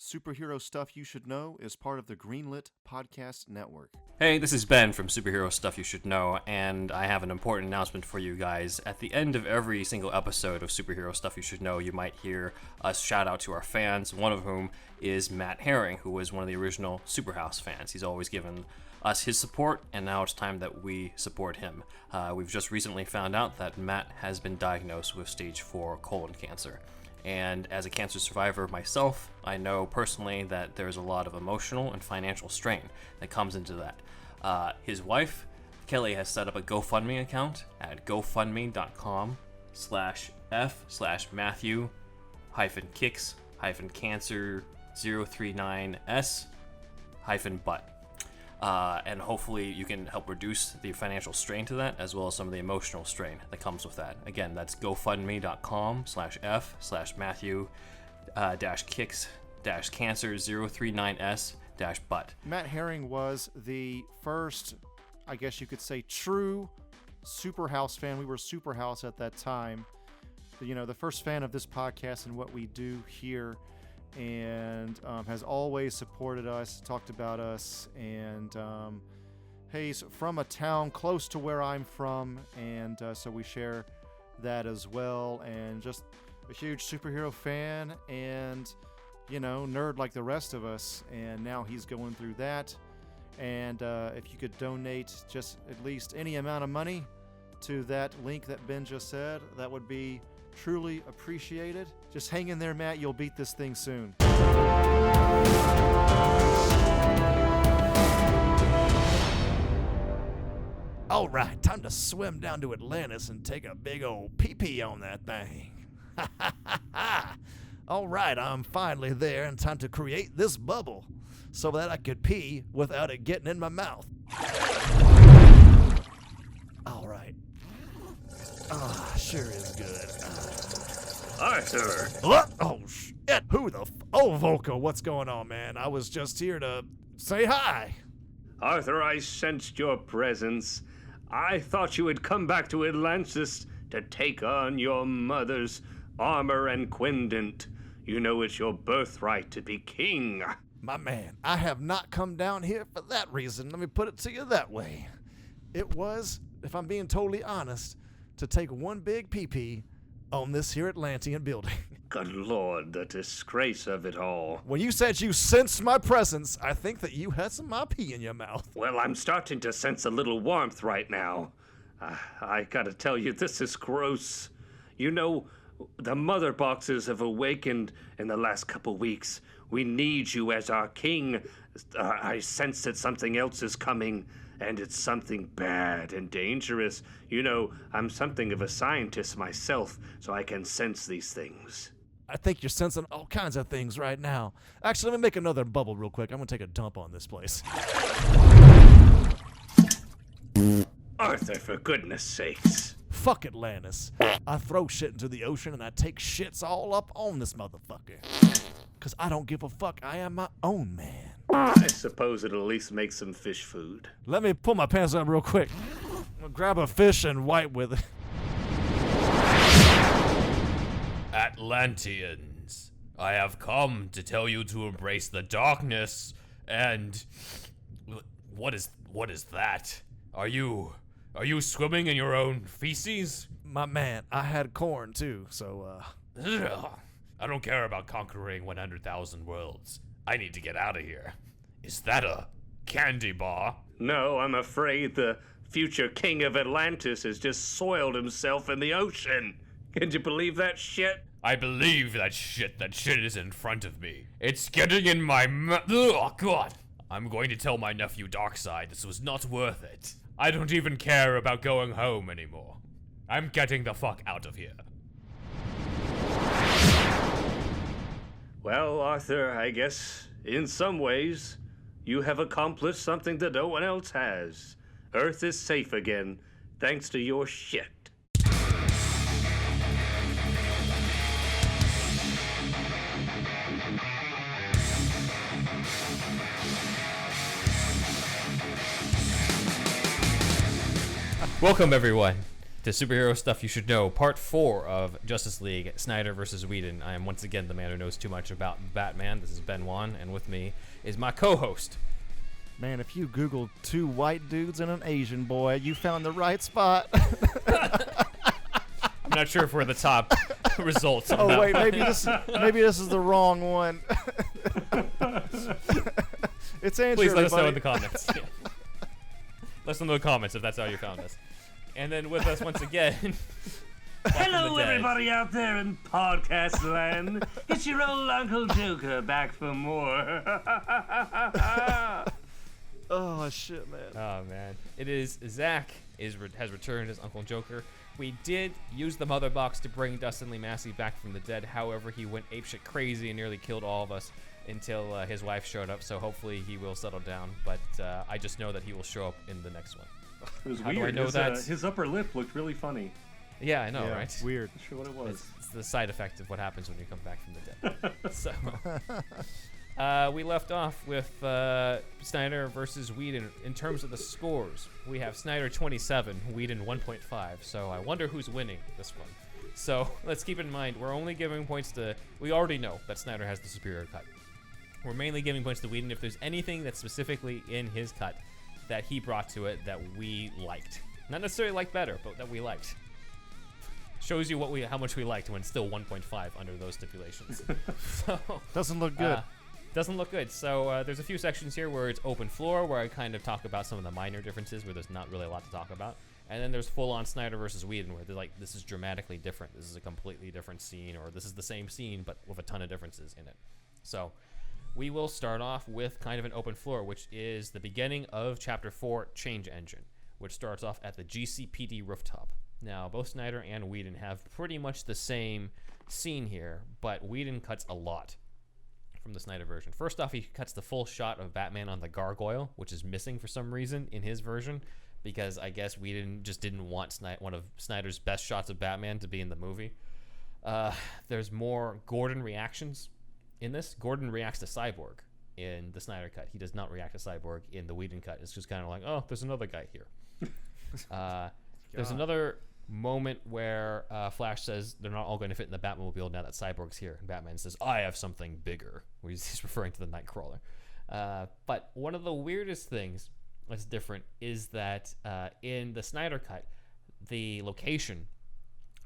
Superhero Stuff You Should Know is part of the Greenlit Podcast Network. Hey, this is Ben from Superhero Stuff You Should Know, and I have an important announcement for you guys. At the end of every single episode of Superhero Stuff You Should Know, you might hear us shout out to our fans, one of whom is Matt Herring, who was one of the original Superhouse fans. He's always given us his support, and now it's time that we support him. We've just recently found out that Matt has been diagnosed with stage 4 colon cancer. And as a cancer survivor myself, I know personally that there's a lot of emotional and financial strain that comes into that. His wife, Kelly, has set up a GoFundMe account at gofundme.com/f/Matthew-kicks-cancer039s-butt. And hopefully you can help reduce the financial strain to that, as well as some of the emotional strain that comes with that. Again, that's gofundme.com/f/Matthew-kicks-cancer039s-butt. Matt Herring was the first, I guess you could say, true Superhouse fan. We were Superhouse at that time. You know, the first fan of this podcast and what we do here, and has always supported us, talked about us, and he's from a town close to where I'm from, and so we share that as well, and just a huge superhero fan, and, you know, nerd like the rest of us, and now he's going through that, and if you could donate just at least any amount of money to that link that Ben just said, that would be truly appreciated. Just hang in there, Matt. You'll beat this thing soon. All right, time to swim down to Atlantis and take a big old pee-pee on that thing. All right, I'm finally there, and time to create this bubble so that I could pee without it getting in my mouth. All right. Ah, sure is good. Arthur! What? Oh, shit. Who the Oh, Vulko, what's going on, man? I was just here to say hi. Arthur, I sensed your presence. I thought you had come back to Atlantis to take on your mother's armor and quindent. You know it's your birthright to be king. My man, I have not come down here for that reason. Let me put it to you that way. It was, if I'm being totally honest, to take one big pee-pee on this here Atlantean building. Good Lord, the disgrace of it all. When you said you sensed my presence, I think that you had some of my pee in your mouth. Well, I'm starting to sense a little warmth right now. I gotta tell you, this is gross. You know, the mother boxes have awakened in the last couple weeks. We need you as our king. I sense that something else is coming. And it's something bad and dangerous. You know, I'm something of a scientist myself, so I can sense these things. I think you're sensing all kinds of things right now. Actually, let me make another bubble real quick. I'm gonna take a dump on this place. Arthur, for goodness sakes. Fuck Atlantis. I throw shit into the ocean and I take shits all up on this motherfucker. Cause I don't give a fuck. I am my own man. I suppose it'll at least make some fish food. Let me pull my pants up real quick. I'll grab a fish and wipe with it. Atlanteans, I have come to tell you to embrace the darkness, and what is that? Are you swimming in your own feces? My man, I had corn too, so I don't care about conquering 100,000 worlds. I need to get out of here. Is that a candy bar? No, I'm afraid the future king of Atlantis has just soiled himself in the ocean. Can you believe that shit? I believe that shit. That shit is in front of me. It's getting in my mouth. Oh, God. I'm going to tell my nephew Darkseid this was not worth it. I don't even care about going home anymore. I'm getting the fuck out of here. Well, Arthur, I guess, in some ways, you have accomplished something that no one else has. Earth is safe again, thanks to your shit. Welcome, everyone, to Superhero Stuff You Should Know, Part 4 of Justice League, Snyder versus Whedon. I am once again the man who knows too much about Batman. This is Ben Wan, and with me is my co-host. Man, if you Googled 2 white dudes and an Asian boy, you found the right spot. I'm not sure if we're the top results. Oh, wait, maybe this is the wrong one. It's Andrew, Please let us know in everybody. the comments. Yeah. Let us know in the comments if that's how you found us. And then with us once again. Hello, everybody out there in podcast land. It's your old Uncle Joker back for more. Oh, shit, man. Oh, man. It is Zach has returned as Uncle Joker. We did use the mother box to bring Dustin Lee Massey back from the dead. However, he went apeshit crazy and nearly killed all of us until his wife showed up. So hopefully he will settle down. But I just know that he will show up in the next one. It was How do I weird. know that? His upper lip looked really funny. Yeah, I know, Yeah, right? weird. Not sure what it was. It's the side effect of what happens when you come back from the dead. So, we left off with Snyder versus Whedon. In terms of the scores, we have Snyder 27, Whedon 1.5. So I wonder who's winning this one. So let's keep in mind, we're only giving points to... We already know that Snyder has the superior cut. We're mainly giving points to Whedon if there's anything that's specifically in his cut that he brought to it that we liked. Not necessarily liked better, but that we liked. Shows you how much we liked when it's still 1.5 under those stipulations. So Doesn't look good. Doesn't look good. So there's a few sections here where it's open floor, where I kind of talk about some of the minor differences where there's not really a lot to talk about. And then there's full-on Snyder versus Whedon, where they're like, this is dramatically different. This is a completely different scene, or this is the same scene, but with a ton of differences in it. So we will start off with kind of an open floor, which is the beginning of Chapter 4, Change Engine, which starts off at the GCPD rooftop. Now, both Snyder and Whedon have pretty much the same scene here, but Whedon cuts a lot from the Snyder version. First off, he cuts the full shot of Batman on the gargoyle, which is missing for some reason in his version, because I guess Whedon just didn't want one of Snyder's best shots of Batman to be in the movie. There's more Gordon reactions in this. Gordon reacts to Cyborg in the Snyder cut. He does not react to Cyborg in the Whedon cut. It's just kind of like, oh, there's another guy here. There's another moment where Flash says they're not all going to fit in the Batmobile now that Cyborg's here. And Batman says, I have something bigger. He's referring to the Nightcrawler. But one of the weirdest things that's different is that in the Snyder cut, the location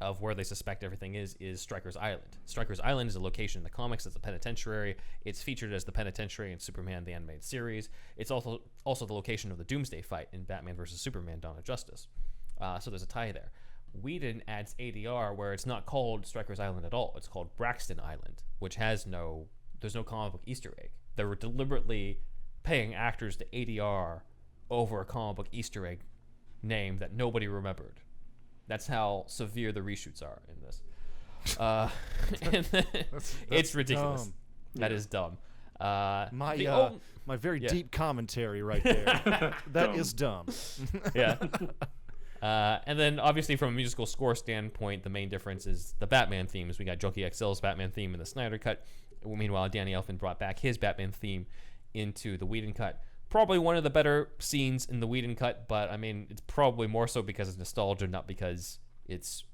of where they suspect everything is Stryker's Island. Stryker's Island is a location in the comics. It's a penitentiary. It's featured as the penitentiary in Superman the Animated Series. It's also the location of the Doomsday fight in Batman vs. Superman Dawn of Justice. So there's a tie there. Whedon adds ADR where it's not called Stryker's Island at all. It's called Braxton Island, which there's no comic book Easter egg. They were deliberately paying actors to ADR over a comic book Easter egg name that nobody remembered. That's how severe the reshoots are in this. And it's ridiculous. Dumb. That is dumb. My very deep commentary right there. That is dumb. Yeah. And then obviously from a musical score standpoint, the main difference is the Batman themes. We got Junkie XL's Batman theme in the Snyder cut. Meanwhile, Danny Elfman brought back his Batman theme into the Whedon cut. Probably one of the better scenes in the Whedon cut, but I mean, it's probably more so because of nostalgia, not because it's,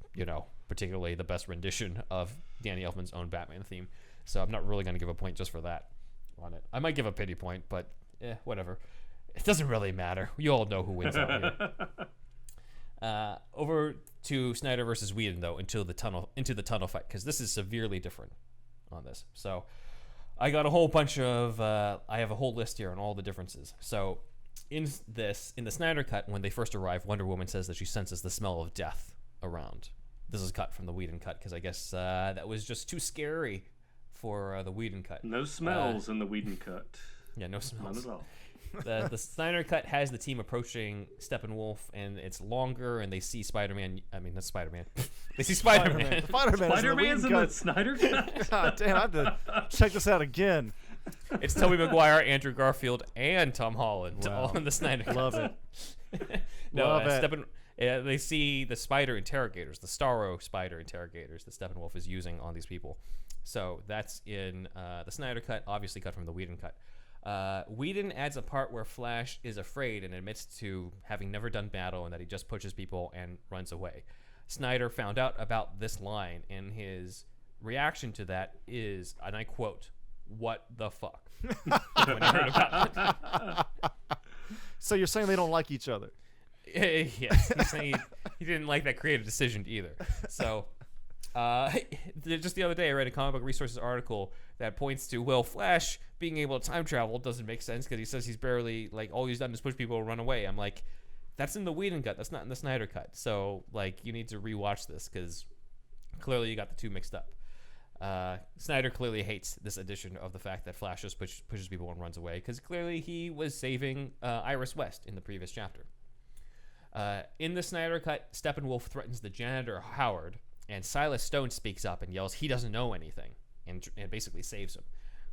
particularly the best rendition of Danny Elfman's own Batman theme. So I'm not really going to give a point just for that on it. I might give a pity point, but whatever. It doesn't really matter. You all know who wins out here. Over to Snyder versus Whedon, though, into the tunnel fight, because this is severely different on this. So I got a whole bunch of I have a whole list here on all the differences. So in the Snyder cut, when they first arrive, Wonder Woman says that she senses the smell of death around. This is cut from the Whedon cut because I guess that was just too scary for the Whedon cut. No smells in the Whedon cut. Yeah, no smells. None at all. The Snyder cut has the team approaching Steppenwolf, and it's longer, and they see Spider-Man. I mean, not Spider-Man. They see Spider-Man. Spider-Man's in the Snyder cut? God damn, I have to check this out again. It's Tobey Maguire, Andrew Garfield, and Tom Holland Wow. all in the Snyder cut. Love it. No, Love it. they see the spider interrogators, the Starro spider interrogators that Steppenwolf is using on these people. So that's in the Snyder cut, obviously cut from the Whedon cut. Whedon adds a part where Flash is afraid and admits to having never done battle and that he just pushes people and runs away. Snyder found out about this line, and his reaction to that is, and I quote, "What the fuck?" when he heard about it. So you're saying they don't like each other? Yes, he's saying he didn't like that creative decision either. So, just the other day, I read a Comic Book Resources article that points to, well, Flash being able to time travel doesn't make sense because he says he's barely, like, all he's done is push people and run away. I'm like, that's in the Whedon cut. That's not in the Snyder cut. So, like, you need to rewatch this because clearly you got the two mixed up. Snyder clearly hates this addition of the fact that Flash just pushes people and runs away because clearly he was saving Iris West in the previous chapter. In the Snyder cut, Steppenwolf threatens the janitor Howard, and Silas Stone speaks up and yells he doesn't know anything and basically saves him.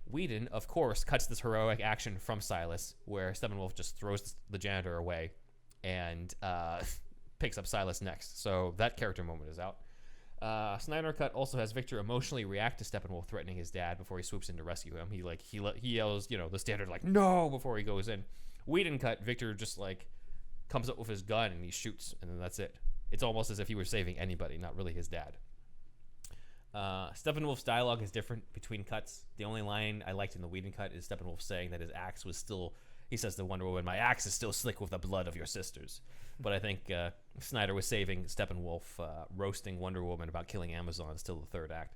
Whedon, of course, cuts this heroic action from Silas, where Steppenwolf just throws the janitor away and picks up Silas next. So that character moment is out. Snyder Cut also has Victor emotionally react to Steppenwolf threatening his dad before he swoops in to rescue him. He yells, the standard like no before he goes in. Whedon Cut, Victor just like comes up with his gun and he shoots, and then that's it. It's almost as if he were saving anybody, not really his dad. Steppenwolf's dialogue is different between cuts. The only line I liked in the Whedon Cut is Steppenwolf saying that his axe was still, he says to Wonder Woman, "My axe is still slick with the blood of your sisters." But I think Snyder was saving Steppenwolf roasting Wonder Woman about killing Amazon still the third act.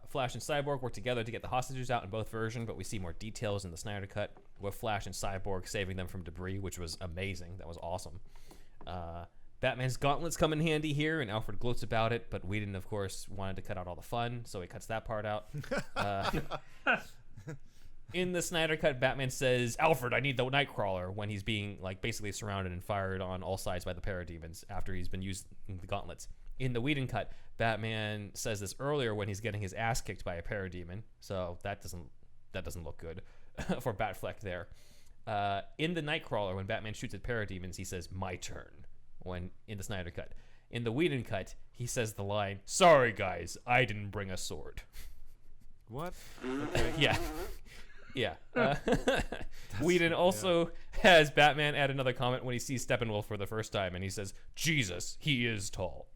Flash and Cyborg work together to get the hostages out in both versions, but we see more details in the Snyder Cut with Flash and Cyborg saving them from debris, which was amazing. That was awesome. Batman's gauntlets come in handy here, and Alfred gloats about it, but Whedon, of course, wanted to cut out all the fun, so he cuts that part out. In the Snyder Cut, Batman says, "Alfred, I need the Nightcrawler," when he's being like basically surrounded and fired on all sides by the parademons after he's been using the gauntlets. In the Whedon Cut, Batman says this earlier when he's getting his ass kicked by a parademon, so that doesn't look good for Batfleck there. In the Nightcrawler, when Batman shoots at parademons, he says, "My turn," when in the Snyder Cut. In the Whedon Cut, he says the line, "Sorry guys, I didn't bring a sword." What? Okay. Yeah. Whedon also has Batman add another comment when he sees Steppenwolf for the first time, and he says, "Jesus, he is tall."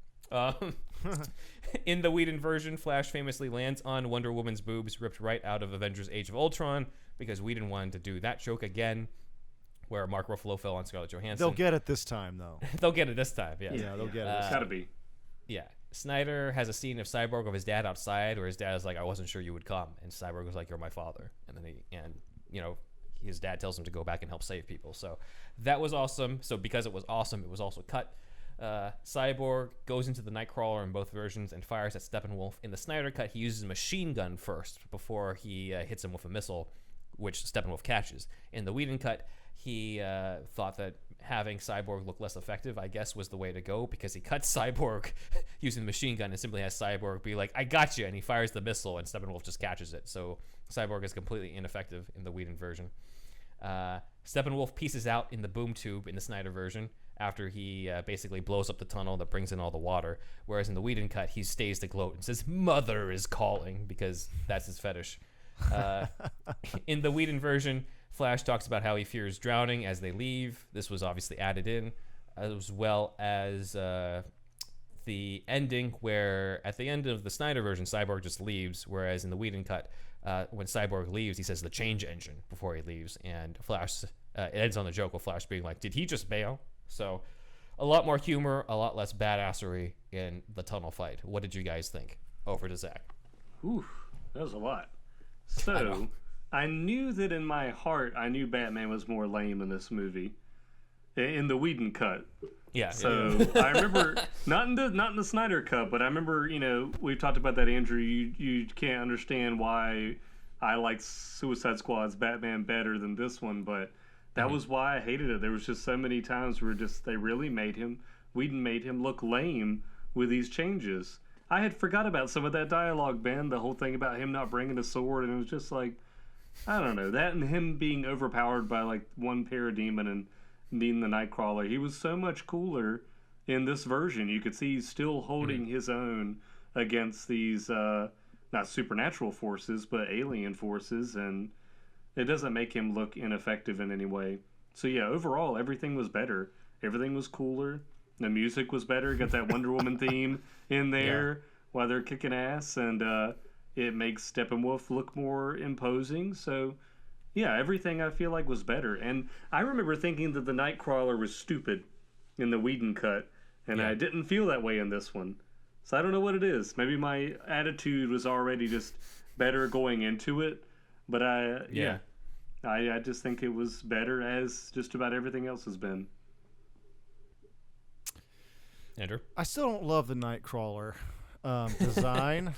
In the Whedon version, Flash famously lands on Wonder Woman's boobs, ripped right out of Avengers Age of Ultron, because Whedon wanted to do that joke again, where Mark Ruffalo fell on Scarlett Johansson. They'll get it this time, though. They'll get it this time, yeah. Yeah, they'll get it. It's gotta be. Yeah. Snyder has a scene of Cyborg of his dad outside where his dad is like, "I wasn't sure you would come," and Cyborg was like, "You're my father," and then his dad tells him to go back and help save people. So that was awesome. So because it was awesome, it was also cut. Cyborg goes into the Nightcrawler in both versions and fires at Steppenwolf. In the Snyder Cut, he uses a machine gun first before he hits him with a missile, which Steppenwolf catches. In the Whedon Cut, he thought that having Cyborg look less effective, I guess, was the way to go, because he cuts Cyborg using the machine gun and simply has Cyborg be like, "I got you," and he fires the missile, and Steppenwolf just catches it. So Cyborg is completely ineffective in the Whedon version. Steppenwolf pieces out in the boom tube in the Snyder version after he basically blows up the tunnel that brings in all the water, whereas in the Whedon Cut, he stays to gloat and says, "Mother is calling," because that's his fetish. In the Whedon version, Flash talks about how he fears drowning as they leave. This was obviously added in, as well as the ending where at the end of the Snyder version, Cyborg just leaves, whereas in the Whedon Cut, when Cyborg leaves, he says the change engine before he leaves, and Flash, it ends on the joke with Flash being like, "Did he just bail?" So a lot more humor, a lot less badassery in the tunnel fight. What did you guys think? Over to Zach. Ooh, that was a lot. So, I knew that in my heart, I knew Batman was more lame in this movie. In the Whedon Cut. Yeah. So, I remember, not in the Snyder Cut, but I remember, we've talked about that, Andrew. You can't understand why I like Suicide Squad's Batman better than this one, but that was why I hated it. There was just so many times where they really Whedon made him look lame with these changes. I had forgot about some of that dialogue, Ben, the whole thing about him not bringing a sword, and it was just like, I don't know, that and him being overpowered by like one parademon and needing the Nightcrawler. He was so much cooler in this version. You could see he's still holding his own against these not supernatural forces, but alien forces, and it doesn't make him look ineffective in any way. So yeah, overall everything was better. Everything was cooler. The music was better. Got that Wonder Woman theme in there while they're kicking ass, and it makes Steppenwolf look more imposing. So yeah, everything I feel like was better. And I remember thinking that the Nightcrawler was stupid in the Whedon cut, and I didn't feel that way in this one. So I don't know what it is. Maybe my attitude was already just better going into it, but I just think it was better, as just about everything else has been. Andrew? I still don't love the Nightcrawler design.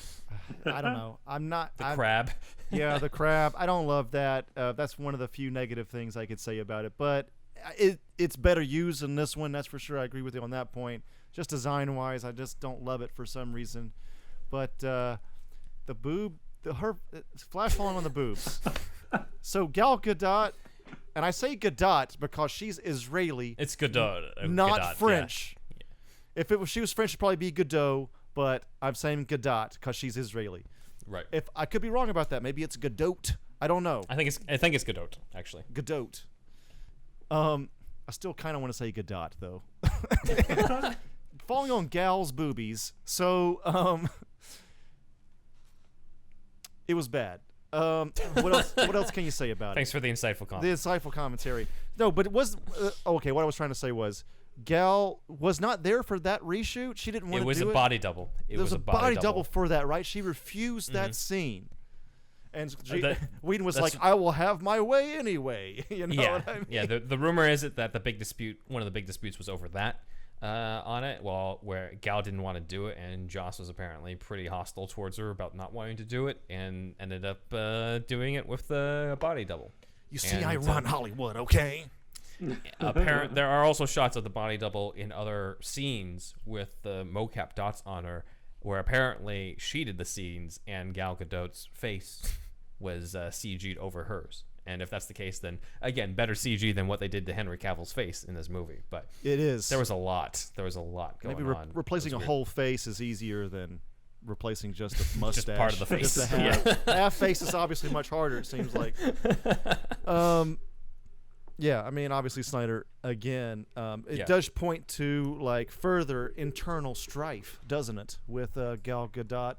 I don't know. I'm Crab. Yeah, the crab. I don't love that. That's one of the few negative things I could say about it. But it's better used in this one, that's for sure. I agree with you on that point. Just design-wise, I just don't love it for some reason. But the boob, her flash falling on the boobs. So Gal Gadot, and I say Gadot because she's Israeli. It's Godot. Not Gadot, French. Yeah. If she was French, it'd probably be Godot, but I'm saying Gadot because she's Israeli. Right. If I could be wrong about that, maybe it's Godot. I don't know. I think it's Godot, actually. Godot. I still kind of want to say Gadot though. Falling on Gal's boobies. So it was bad. What else can you say about Thanks for the insightful comment. The insightful commentary. No, but it was okay. What I was trying to say was, Gal was not there for that reshoot. She didn't want to do it. It was a body double. There was a body double for that, right? She refused that scene. And Whedon was like, "I will have my way anyway." You know what I mean? Yeah. The rumor is that one of the big disputes was over that on it. Well, where Gal didn't want to do it, and Joss was apparently pretty hostile towards her about not wanting to do it, and ended up doing it with the body double. You see, I run Hollywood, okay? There are also shots of the body double in other scenes with the mocap dots on her, where apparently she did the scenes and Gal Gadot's face was CG'd over hers. And if that's the case, then again, better CG than what they did to Henry Cavill's face in this movie. But it is. There was a lot going Maybe on. Replacing a whole face is easier than replacing just a mustache. Just part of the face. Just a half. Half face is obviously much harder, it seems like. Yeah, I mean, obviously Snyder, again, it does point to like further internal strife, doesn't it, with Gal Gadot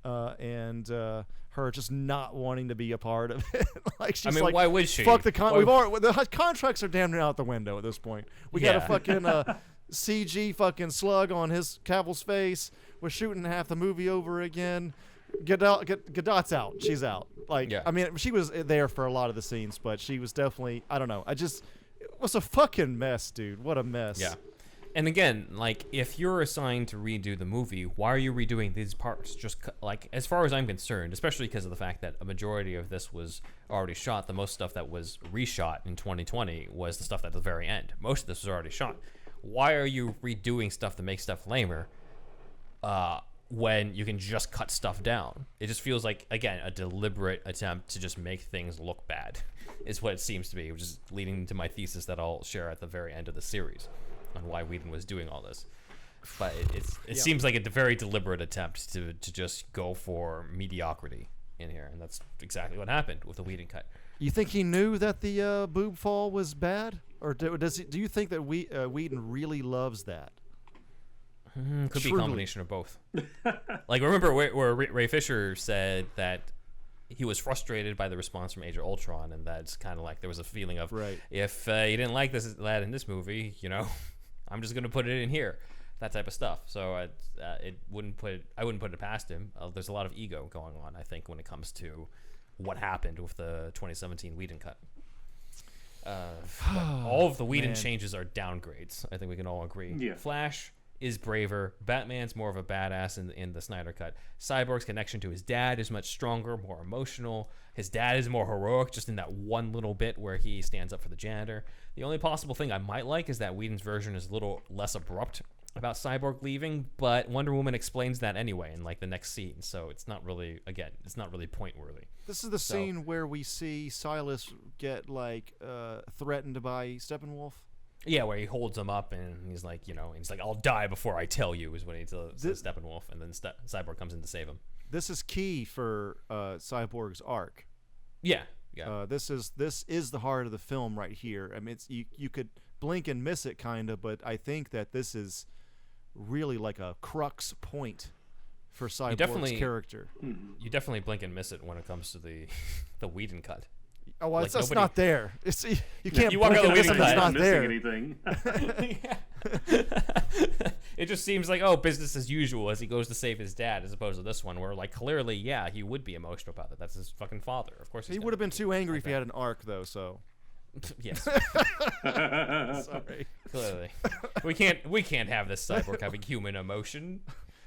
and her just not wanting to be a part of it. Like she's like, why would she? Fuck the the contracts are damn near out the window at this point. We got a fucking CG fucking slug on his Cavill's face. We're shooting half the movie over again. Gadot's out. She's out. I mean, she was there for a lot of the scenes, but she was definitely, I don't know. It was a fucking mess, dude. What a mess. Yeah. And again, like, if you're assigned to redo the movie, why are you redoing these parts? Just, like, as far as I'm concerned, especially because of the fact that a majority of this was already shot, the most stuff that was reshot in 2020 was the stuff at the very end. Most of this was already shot. Why are you redoing stuff to make stuff lamer? When you can just cut stuff down. It just feels like, again, a deliberate attempt to just make things look bad is what it seems to be, which is leading to my thesis that I'll share at the very end of the series on why Whedon was doing all this. But it seems like a very deliberate attempt to just go for mediocrity in here, and that's exactly what happened with the Whedon cut. You think he knew that the boob fall was bad? Or do you think that Whedon really loves that? Could be a combination of both. Like, remember where Ray Fisher said that he was frustrated by the response from Age of Ultron, and that's kind of like there was a feeling of, if you didn't like that in this movie, you know, I'm just gonna put it in here, that type of stuff. So I wouldn't put it past him. There's a lot of ego going on, I think, when it comes to what happened with the 2017 Whedon cut. All of the Whedon changes are downgrades. I think we can all agree. Yeah. Flash is braver. Batman's more of a badass in the Snyder Cut. Cyborg's connection to his dad is much stronger, more emotional. His dad is more heroic, just in that one little bit where he stands up for the janitor. The only possible thing I might like is that Whedon's version is a little less abrupt about Cyborg leaving, but Wonder Woman explains that anyway in like the next scene, so it's not really point worthy. This is the scene where we see Silas get threatened by Steppenwolf. Yeah, where he holds him up and he's like, I'll die before I tell you, is what he tells Steppenwolf, and then Cyborg comes in to save him. This is key for Cyborg's arc. Yeah, Yeah. This is the heart of the film right here. I mean, it's you could blink and miss it kind of, but I think that this is really like a crux point for Cyborg's character. You definitely blink and miss it when it comes to the Whedon cut. Oh, well, Like, it's not there. It's you can't You walk blink out and the miss it. Whedon It's cut. not there. Anything. It just seems like, oh, business as usual as he goes to save his dad, as opposed to this one where, like, clearly, yeah, he would be emotional about it. That's his fucking father. Of course, He would have been too angry if he had an arc, though. So Yes, sorry. clearly, we can't have this cyborg having human emotion.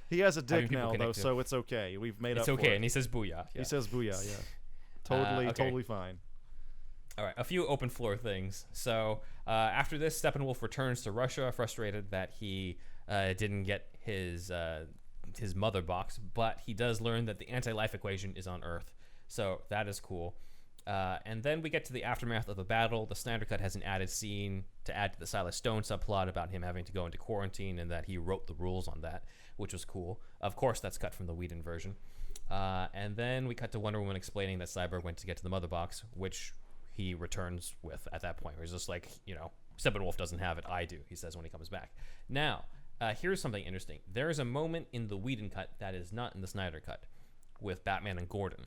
He has a Having dick people now, though, connect to- so it's okay. We've made It's up for okay, it. and he says booyah. Yeah. He says booyah. Yeah, totally, okay. totally fine. All right, a few open floor things. So after this, Steppenwolf returns to Russia, frustrated that he didn't get his mother box, but he does learn that the anti-life equation is on Earth. So that is cool. And then we get to the aftermath of the battle. The Snyder Cut has an added scene to add to the Silas Stone subplot about him having to go into quarantine and that he wrote the rules on that, which was cool. Of course, that's cut from the Whedon version. And then we cut to Wonder Woman explaining that Cyborg went to get to the mother box, which he returns with at that point. Where he's just like, Steppenwolf doesn't have it, I do, he says when he comes back. Now, here's something interesting. There is a moment in the Whedon cut that is not in the Snyder cut with Batman and Gordon.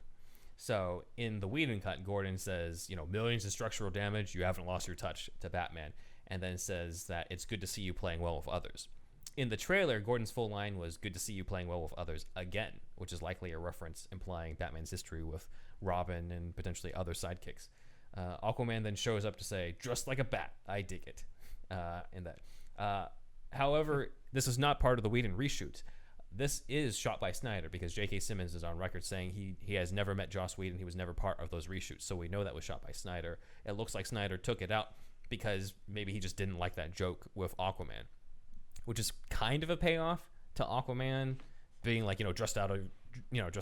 So in the Whedon cut, Gordon says, millions of structural damage, you haven't lost your touch to Batman, and then says that it's good to see you playing well with others. In the trailer, Gordon's full line was good to see you playing well with others again, which is likely a reference implying Batman's history with Robin and potentially other sidekicks. Aquaman then shows up to say, just like a bat, I dig it, in that. However, this is not part of the Whedon reshoot. This is shot by Snyder because J.K. Simmons is on record saying he has never met Joss Whedon. He was never part of those reshoots, so we know that was shot by Snyder. It looks like Snyder took it out because maybe he just didn't like that joke with Aquaman, which is kind of a payoff to Aquaman being like, just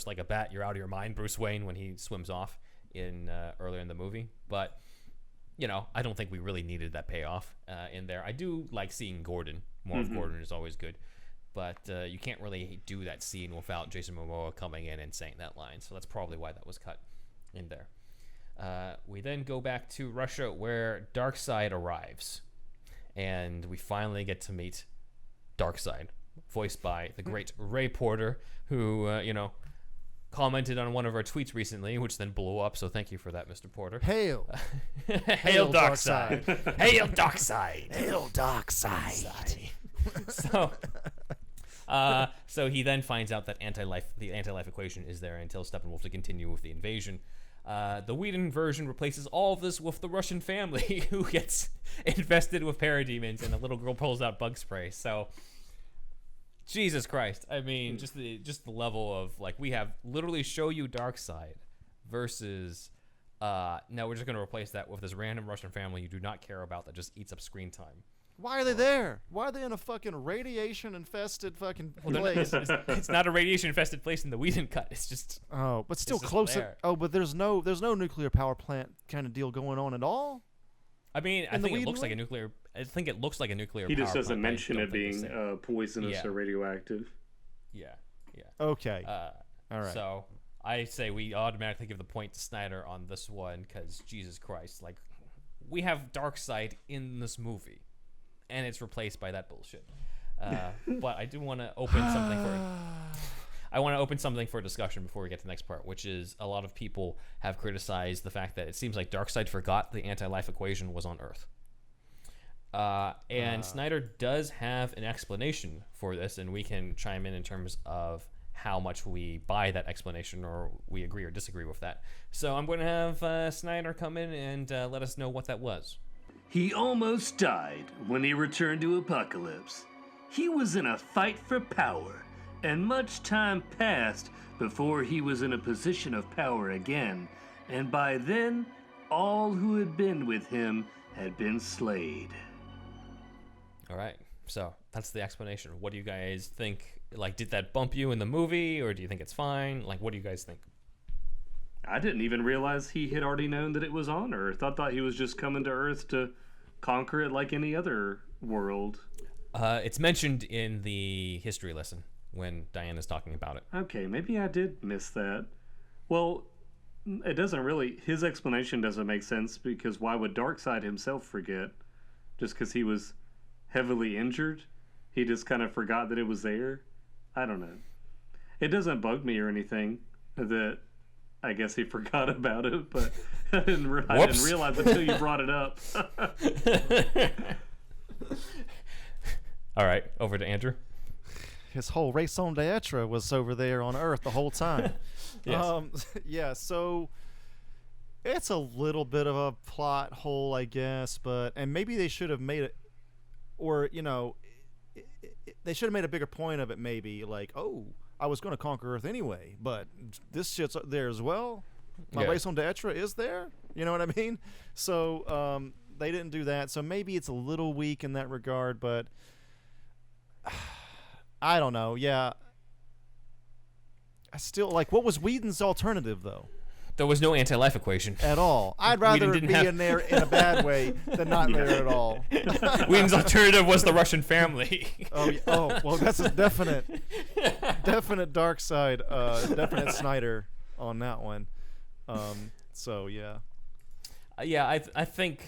like a bat, you're out of your mind, Bruce Wayne, when he swims off in earlier in the movie. But I don't think we really needed that payoff in there. I do like seeing Gordon. More of Gordon is always good. But you can't really do that scene without Jason Momoa coming in and saying that line. So that's probably why that was cut in there. We then go back to Russia where Darkseid arrives. And we finally get to meet Darkseid, voiced by the great Ray Porter, who, commented on one of our tweets recently, which then blew up. So thank you for that, Mr. Porter. Hail. Hail Darkseid. Hail Darkseid. Hail Darkseid. So he then finds out that the anti-life equation is there and tells Steppenwolf to continue with the invasion. The Whedon version replaces all of this with the Russian family who gets infested with parademons, and a little girl pulls out bug spray. So, Jesus Christ! I mean, just the level of we have literally show you Darkseid versus. Now we're just gonna replace that with this random Russian family you do not care about that just eats up screen time. Why are they there? Why are they in a fucking radiation-infested fucking place? It's not a radiation-infested place in the Whedon cut. It's just But still just closer. there. Oh, but there's no nuclear power plant kind of deal going on at all. I mean, I In the think it Whedon looks like way? a nuclear. I think it looks like a nuclear. He just power doesn't plant, but I mention don't it think they being say. poisonous Yeah. or radioactive. Yeah. Okay. All right. So I say we automatically give the point to Snyder on this one because Jesus Christ, we have Darkseid in this movie, and it's replaced by that bullshit. But I do want to open something for. I want to open something for discussion before we get to the next part, which is a lot of people have criticized the fact that it seems like Darkseid forgot the anti-life equation was on Earth. And Snyder does have an explanation for this, and we can chime in terms of how much we buy that explanation or we agree or disagree with that. So I'm going to have Snyder come in and let us know what that was. He almost died when he returned to Apocalypse. He was in a fight for power, and much time passed before he was in a position of power again, and by then, all who had been with him had been slayed. All right, so that's the explanation. What do you guys think? Did that bump you in the movie, or do you think it's fine? What do you guys think? I didn't even realize he had already known that it was on Earth. I thought he was just coming to Earth to conquer it like any other world. It's mentioned in the history lesson when Diana's talking about it. Okay, maybe I did miss that. Well, it doesn't really. His explanation doesn't make sense because why would Darkseid himself forget? Just because he was heavily injured, he just kind of forgot that it was there. I don't know. It doesn't bug me or anything that I guess he forgot about it, but I didn't realize until you brought it up. All right, over to Andrew. His whole raison d'etre was over there on Earth the whole time. Yes. Yeah, so it's a little bit of a plot hole, I guess, and maybe they should have made it, or, you know, they should have made a bigger point of it, maybe, like, oh, I was going to conquer Earth anyway, but this shit's there as well. My raison d'etre is there. You know what I mean? So they didn't do that, so maybe it's a little weak in that regard, but I don't know. Yeah. I still, like, what was Whedon's alternative, though? There was no anti-life equation. At all. I'd rather it be in there in a bad way than not there at all. Whedon's alternative was the Russian family. Oh, well, that's a definite Darkseid, definite Snyder on that one. So, yeah. I think,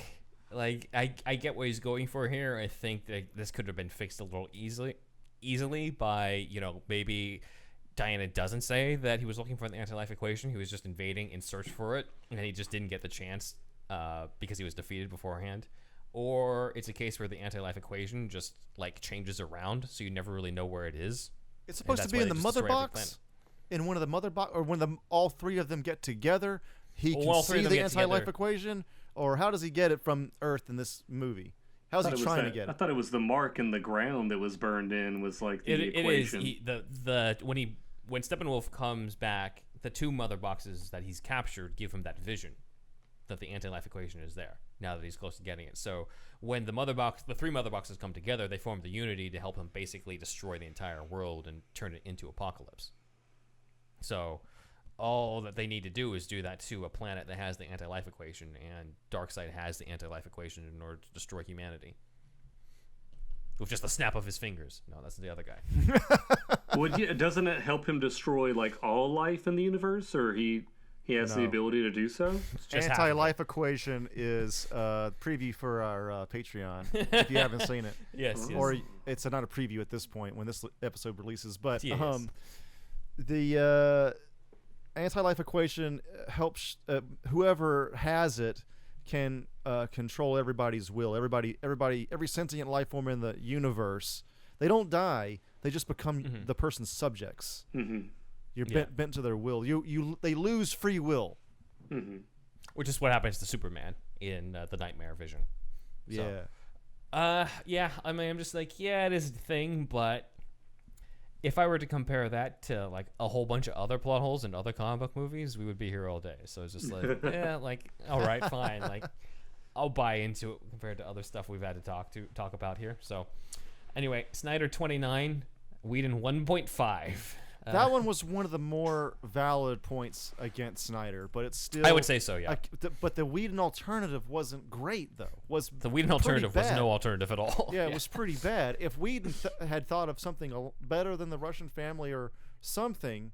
like, I get what he's going for here. I think that this could have been fixed a little easily by, you know, maybe Diana doesn't say that he was looking for the anti-life equation. He was just invading in search for it, and he just didn't get the chance because he was defeated beforehand. Or it's a case where the anti-life equation just, like, changes around, so you never really know where it is. It's supposed to be in the mother box? In one of the mother box? Or when all three of them get together, he can see the anti-life equation? Or how does he get it from Earth in this movie? How's he trying to get it? I thought it was the mark in the ground that was burned in was like the equation. It is. When Steppenwolf comes back, the two mother boxes that he's captured give him that vision that the anti-life equation is there now that he's close to getting it. So when the three mother boxes come together, they form the unity to help him basically destroy the entire world and turn it into Apocalypse. So all that they need to do is do that to a planet that has the anti-life equation, and Darkseid has the anti-life equation in order to destroy humanity. With just a snap of his fingers. No, that's the other guy. Doesn't it help him destroy, like, all life in the universe, or he has the ability to do so? Anti-life equation is a preview for our Patreon, if you haven't seen it. Yes. Or it's not a preview at this point when this episode releases, but yes. The anti-life equation helps whoever has it can control everybody's will. Every sentient life form in the universe, they don't die. They just become the person's subjects. Mm-hmm. You're bent to their will. They lose free will. Mm-hmm. Which is what happens to Superman in the Nightmare Vision. Yeah. I mean, I'm just like, yeah, it is a thing, but if I were to compare that to, like, a whole bunch of other plot holes in other comic book movies, we would be here all day. So it's just like, yeah, like, all right, fine. Like, I'll buy into it compared to other stuff we've had to talk about here. So anyway, Snyder 29, Whedon 1.5. That one was one of the more valid points against Snyder, but it's still... I would say so, yeah. But the Whedon alternative wasn't great, though. The Whedon alternative was no alternative at all. Yeah, it was pretty bad. If Whedon had thought of something better than the Russian family or something,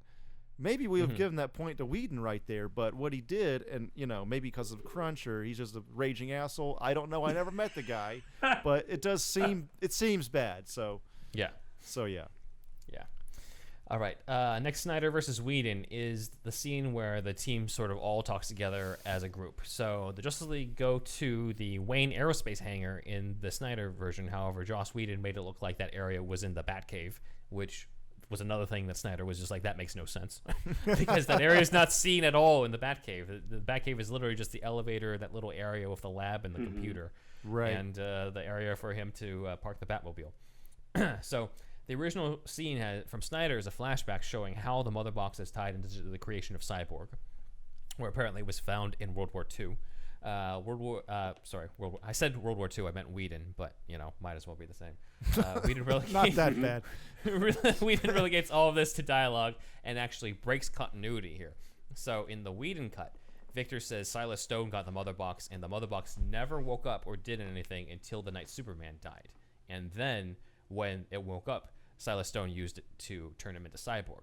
maybe we would have given that point to Whedon right there. But what he did, and, you know, maybe because of Crunch or he's just a raging asshole, I don't know. I never met the guy. But it seems bad. So, yeah. Yeah. All right. Next, Snyder versus Whedon is the scene where the team sort of all talks together as a group. So the Justice League go to the Wayne Aerospace hangar in the Snyder version. However, Joss Whedon made it look like that area was in the Batcave, which was another thing that Snyder was just like, that makes no sense. Because that area is not seen at all in the Batcave. The Batcave is literally just the elevator, that little area with the lab and the computer. Right. And the area for him to park the Batmobile. So... the original scene from Snyder is a flashback showing how the mother box is tied into the creation of Cyborg, where apparently it was found in World War II. I said World War II, I meant Whedon, but, you know, might as well be the same. Whedon relegates, not that bad. Whedon relegates all of this to dialogue and actually breaks continuity here. So in the Whedon cut, Victor says Silas Stone got the mother box, and the mother box never woke up or did anything until the night Superman died. And then, when it woke up, Silas Stone used it to turn him into Cyborg.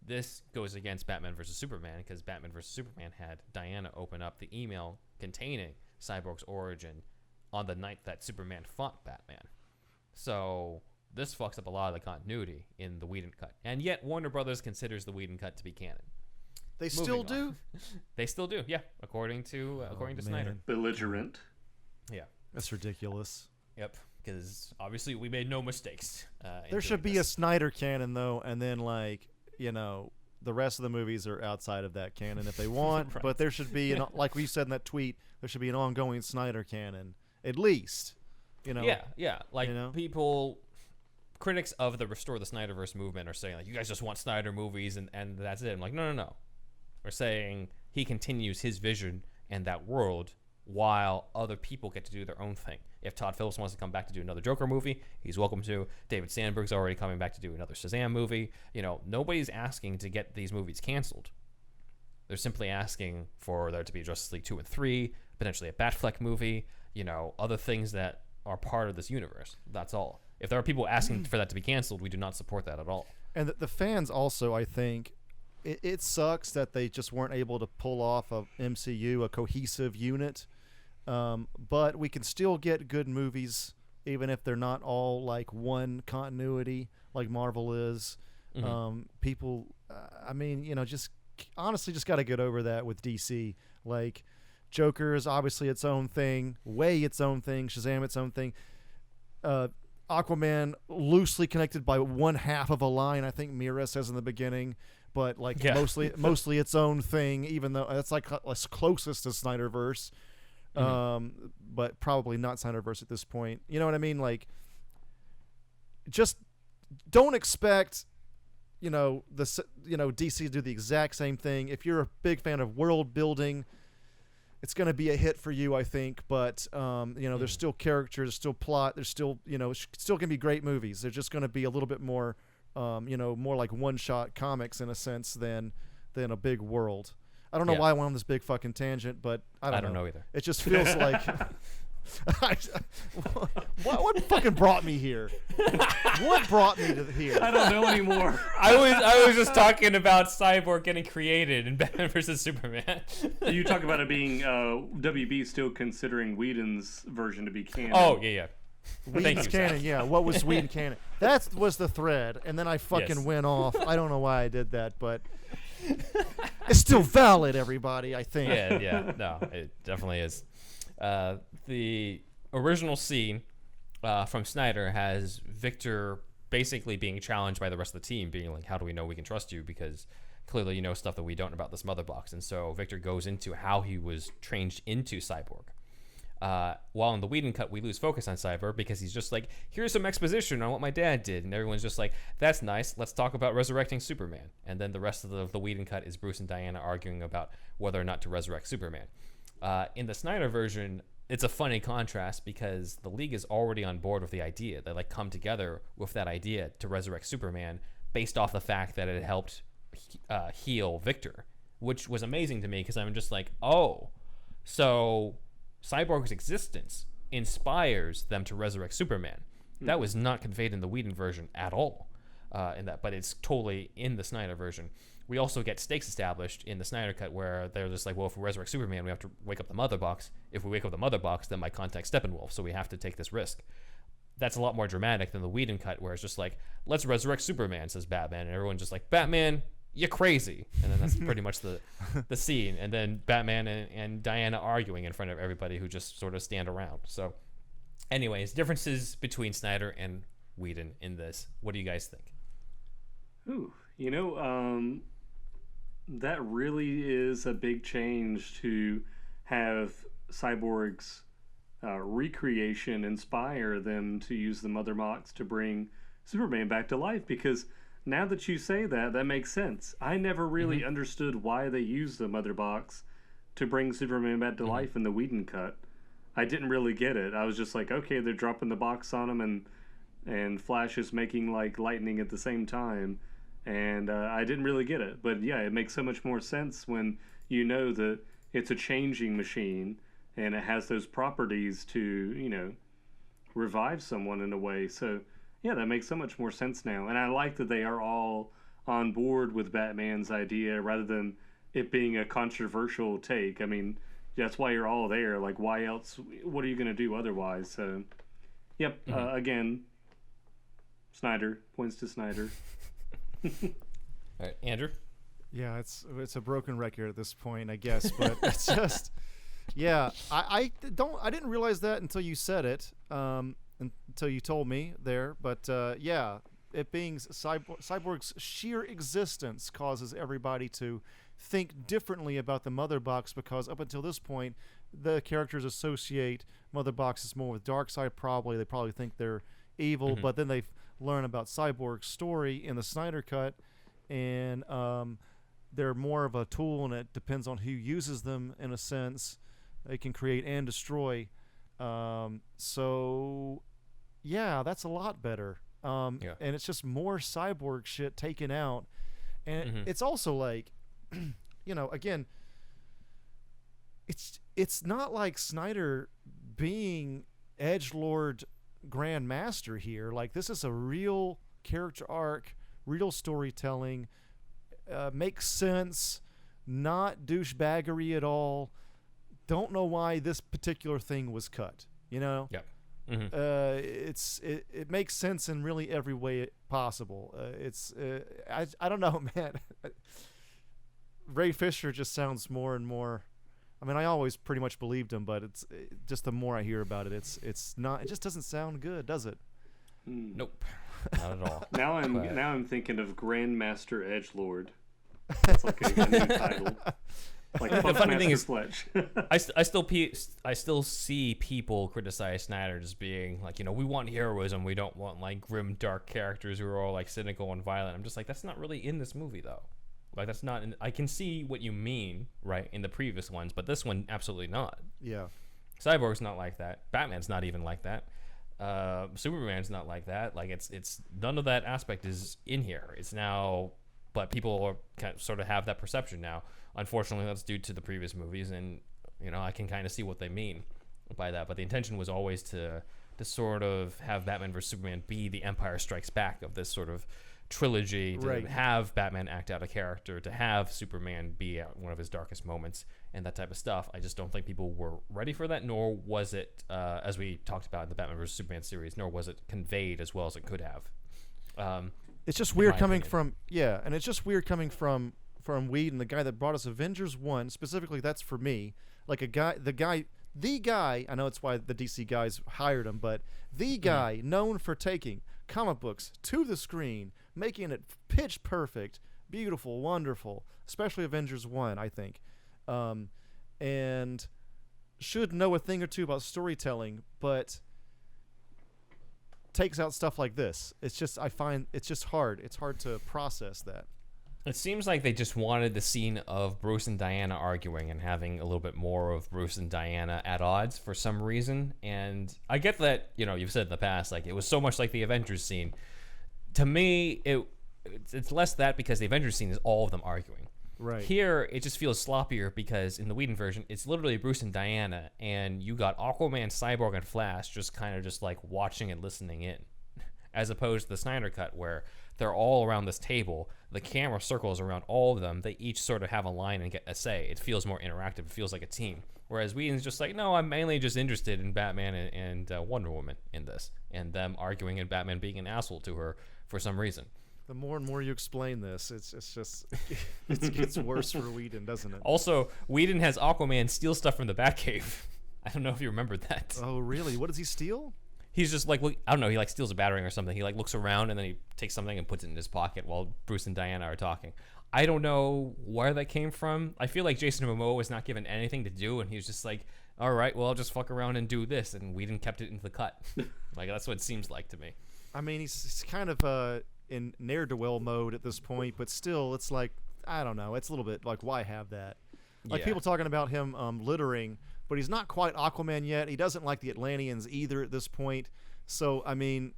This goes against Batman vs. Superman because Batman vs. Superman had Diana open up the email containing Cyborg's origin on the night that Superman fought Batman. So this fucks up a lot of the continuity in the Whedon cut. And yet Warner Brothers considers the Whedon cut to be canon. They still do? They still do, yeah, according to Snyder. Belligerent. Yeah. That's ridiculous. Yep, because obviously we made no mistakes. There should be a Snyder canon, though, and then, like, you know, the rest of the movies are outside of that canon if they want. Right. But there should be, like we said in that tweet, there should be an ongoing Snyder canon, at least. You know? Yeah. Like, you know? people, critics of the Restore the Snyderverse movement are saying, like, you guys just want Snyder movies and that's it. I'm like, no. We're saying he continues his vision and that world while other people get to do their own thing. If Todd Phillips wants to come back to do another Joker movie, he's welcome to. David Sandberg's already coming back to do another Shazam movie. You know, nobody's asking to get these movies canceled. They're simply asking for there to be Justice League 2 and 3, potentially a Batfleck movie, you know, other things that are part of this universe. That's all. If there are people asking for that to be canceled, we do not support that at all. And the fans also, I think, it sucks that they just weren't able to pull off a MCU, a cohesive unit. But we can still get good movies, even if they're not all like one continuity, like Marvel is. People, I mean, you know, just honestly just got to get over that with DC. Like, Joker is obviously its own thing, Way its own thing, Shazam its own thing. Aquaman loosely connected by one half of a line, I think Mira says in the beginning, but like mostly its own thing, even though that's like closest to Snyderverse. But probably not Snyderverse at this point. You know what I mean? Like, just don't expect, you know, DC to do the exact same thing. If you're a big fan of world building, it's going to be a hit for you, I think. But you know, there's still characters, there's still plot, there's still, you know, still going to be great movies. They're just going to be a little bit more, you know, more like one-shot comics in a sense than a big world. I don't know why I went on this big fucking tangent, but I don't know either. It just feels like what fucking brought me here? What brought me to here? I don't know anymore. I was just talking about Cyborg getting created in Batman vs Superman. You talk about it being WB still considering Whedon's version to be canon. Oh yeah. Whedon's canon, yeah. What was Whedon canon? That was the thread, and then I fucking went off. I don't know why I did that, but it's still valid, everybody, I think. Yeah. No, it definitely is. The original scene from Snyder has Victor basically being challenged by the rest of the team, being like, how do we know we can trust you? Because clearly you know stuff that we don't about this mother box. And so Victor goes into how he was trained into Cyborg. While in the Whedon cut, we lose focus on Cyborg because he's just like, here's some exposition on what my dad did. And everyone's just like, that's nice. Let's talk about resurrecting Superman. And then the rest of the Whedon cut is Bruce and Diana arguing about whether or not to resurrect Superman. In the Snyder version, it's a funny contrast because the League is already on board with the idea. They like come together with that idea to resurrect Superman based off the fact that it helped heal Victor, which was amazing to me because I'm just like, oh, so Cyborg's existence inspires them to resurrect Superman. That was not conveyed in the Whedon version at all, but it's totally in the Snyder version. We also get stakes established in the Snyder cut where they're just like, well, if we resurrect Superman, we have to wake up the mother box. If we wake up the mother box, then might contact Steppenwolf, so we have to take this risk. That's a lot more dramatic than the Whedon cut where it's just like, let's resurrect Superman, says Batman, and everyone's just like, Batman, you're crazy. And then that's pretty much the scene. And then Batman and Diana arguing in front of everybody who just sort of stand around. So anyways, differences between Snyder and Whedon in this. What do you guys think? Ooh, you know, that really is a big change to have Cyborg's recreation inspire them to use the mother box to bring Superman back to life, because now that you say that, that makes sense. I never really understood why they used the mother box to bring Superman back to life in the Whedon cut. I didn't really get it. I was just like, okay, they're dropping the box on him and Flash is making like lightning at the same time. And I didn't really get it. But yeah, it makes so much more sense when you know that it's a changing machine and it has those properties to, you know, revive someone in a way. So yeah, that makes so much more sense now. And I like that they are all on board with Batman's idea rather than it being a controversial take. I mean, that's why you're all there. Like, why else? What are you going to do otherwise? So, yep. Again, Snyder points to Snyder. All right, Andrew. Yeah, it's a broken record at this point, I guess, but it's just, yeah, I didn't realize that until you said it, until you told me there, but yeah, it being Cyborg's sheer existence causes everybody to think differently about the Mother Box, because up until this point, the characters associate Mother Boxes more with Darkseid. They probably think they're evil, but then they learn about Cyborg's story in the Snyder Cut, and they're more of a tool, and it depends on who uses them. In a sense, they can create and destroy. So yeah, that's a lot better. And it's just more Cyborg shit taken out, and it's also like, you know, again, it's not like Snyder being edgelord grandmaster here. Like, this is a real character arc, real storytelling, makes sense, not douchebaggery at all. Don't know why this particular thing was cut, you know? Yep. It makes sense in really every way possible. I don't know, man. Ray Fisher just sounds more and more. I mean, I always pretty much believed him, but it's just the more I hear about it, it's not. It just doesn't sound good, does it? Nope, not at all. Now I'm thinking of Grandmaster Edgelord. That's like a new title. Like, the funny thing is, Fletch. I still see people criticize Snyder as being like, you know, we want heroism, we don't want like grim, dark characters who are all like cynical and violent. I'm just like, that's not really in this movie though. Like, that's not. I can see what you mean, right, in the previous ones, but this one absolutely not. Yeah. Cyborg's not like that. Batman's not even like that. Superman's not like that. Like, it's none of that aspect is in here. It's now, but people are kind of, sort of have that perception now. Unfortunately, that's due to the previous movies, and you know, I can kind of see what they mean by that. But the intention was always to sort of have Batman vs Superman be the Empire Strikes Back of this sort of trilogy, to have Batman act out a character, to have Superman be at one of his darkest moments, and that type of stuff. I just don't think people were ready for that, nor was it, as we talked about in the Batman vs Superman series, nor was it conveyed as well as it could have. It's just weird coming from and it's just weird coming from Whedon, the guy that brought us Avengers 1 specifically. That's for me, like the guy. I know it's why the DC guys hired him, but the guy known for taking comic books to the screen, making it pitch perfect, beautiful, wonderful, especially Avengers 1, I think, and should know a thing or two about storytelling, but takes out stuff like this. It's just, I find it's just hard. It's hard to process that. It seems like they just wanted the scene of Bruce and Diana arguing and having a little bit more of Bruce and Diana at odds for some reason. And I get that, you know, you've said in the past, like, it was so much like the Avengers scene. To me, it's less that, because the Avengers scene is all of them arguing. Right. Here, it just feels sloppier because in the Whedon version, it's literally Bruce and Diana, and you got Aquaman, Cyborg, and Flash just kind of just like watching and listening in, as opposed to the Snyder Cut where they're all around this table. The camera circles around all of them. They each sort of have a line and get a say. It feels more interactive. It feels like a team. Whereas Whedon's just like, no, I'm mainly just interested in Batman and Wonder Woman in this, and them arguing and Batman being an asshole to her for some reason. The more and more you explain this, it's just it gets worse for Whedon, doesn't it? Also, Whedon has Aquaman steal stuff from the Batcave. I don't know if you remember that. Oh, really? What does he steal? He's just like, I don't know, he like steals a battering or something. He like looks around and then he takes something and puts it in his pocket while Bruce and Diana are talking. I don't know where that came from. I feel like Jason Momoa was not given anything to do, and he was just like, all right, well, I'll just fuck around and do this. And Whedon kept it into the cut. Like, that's what it seems like to me. I mean, he's kind of in ne'er-do-well mode at this point, but still, it's like, I don't know. It's a little bit like, why have that? Like, people talking about him littering, but he's not quite Aquaman yet. He doesn't like the Atlanteans either at this point. So, I mean,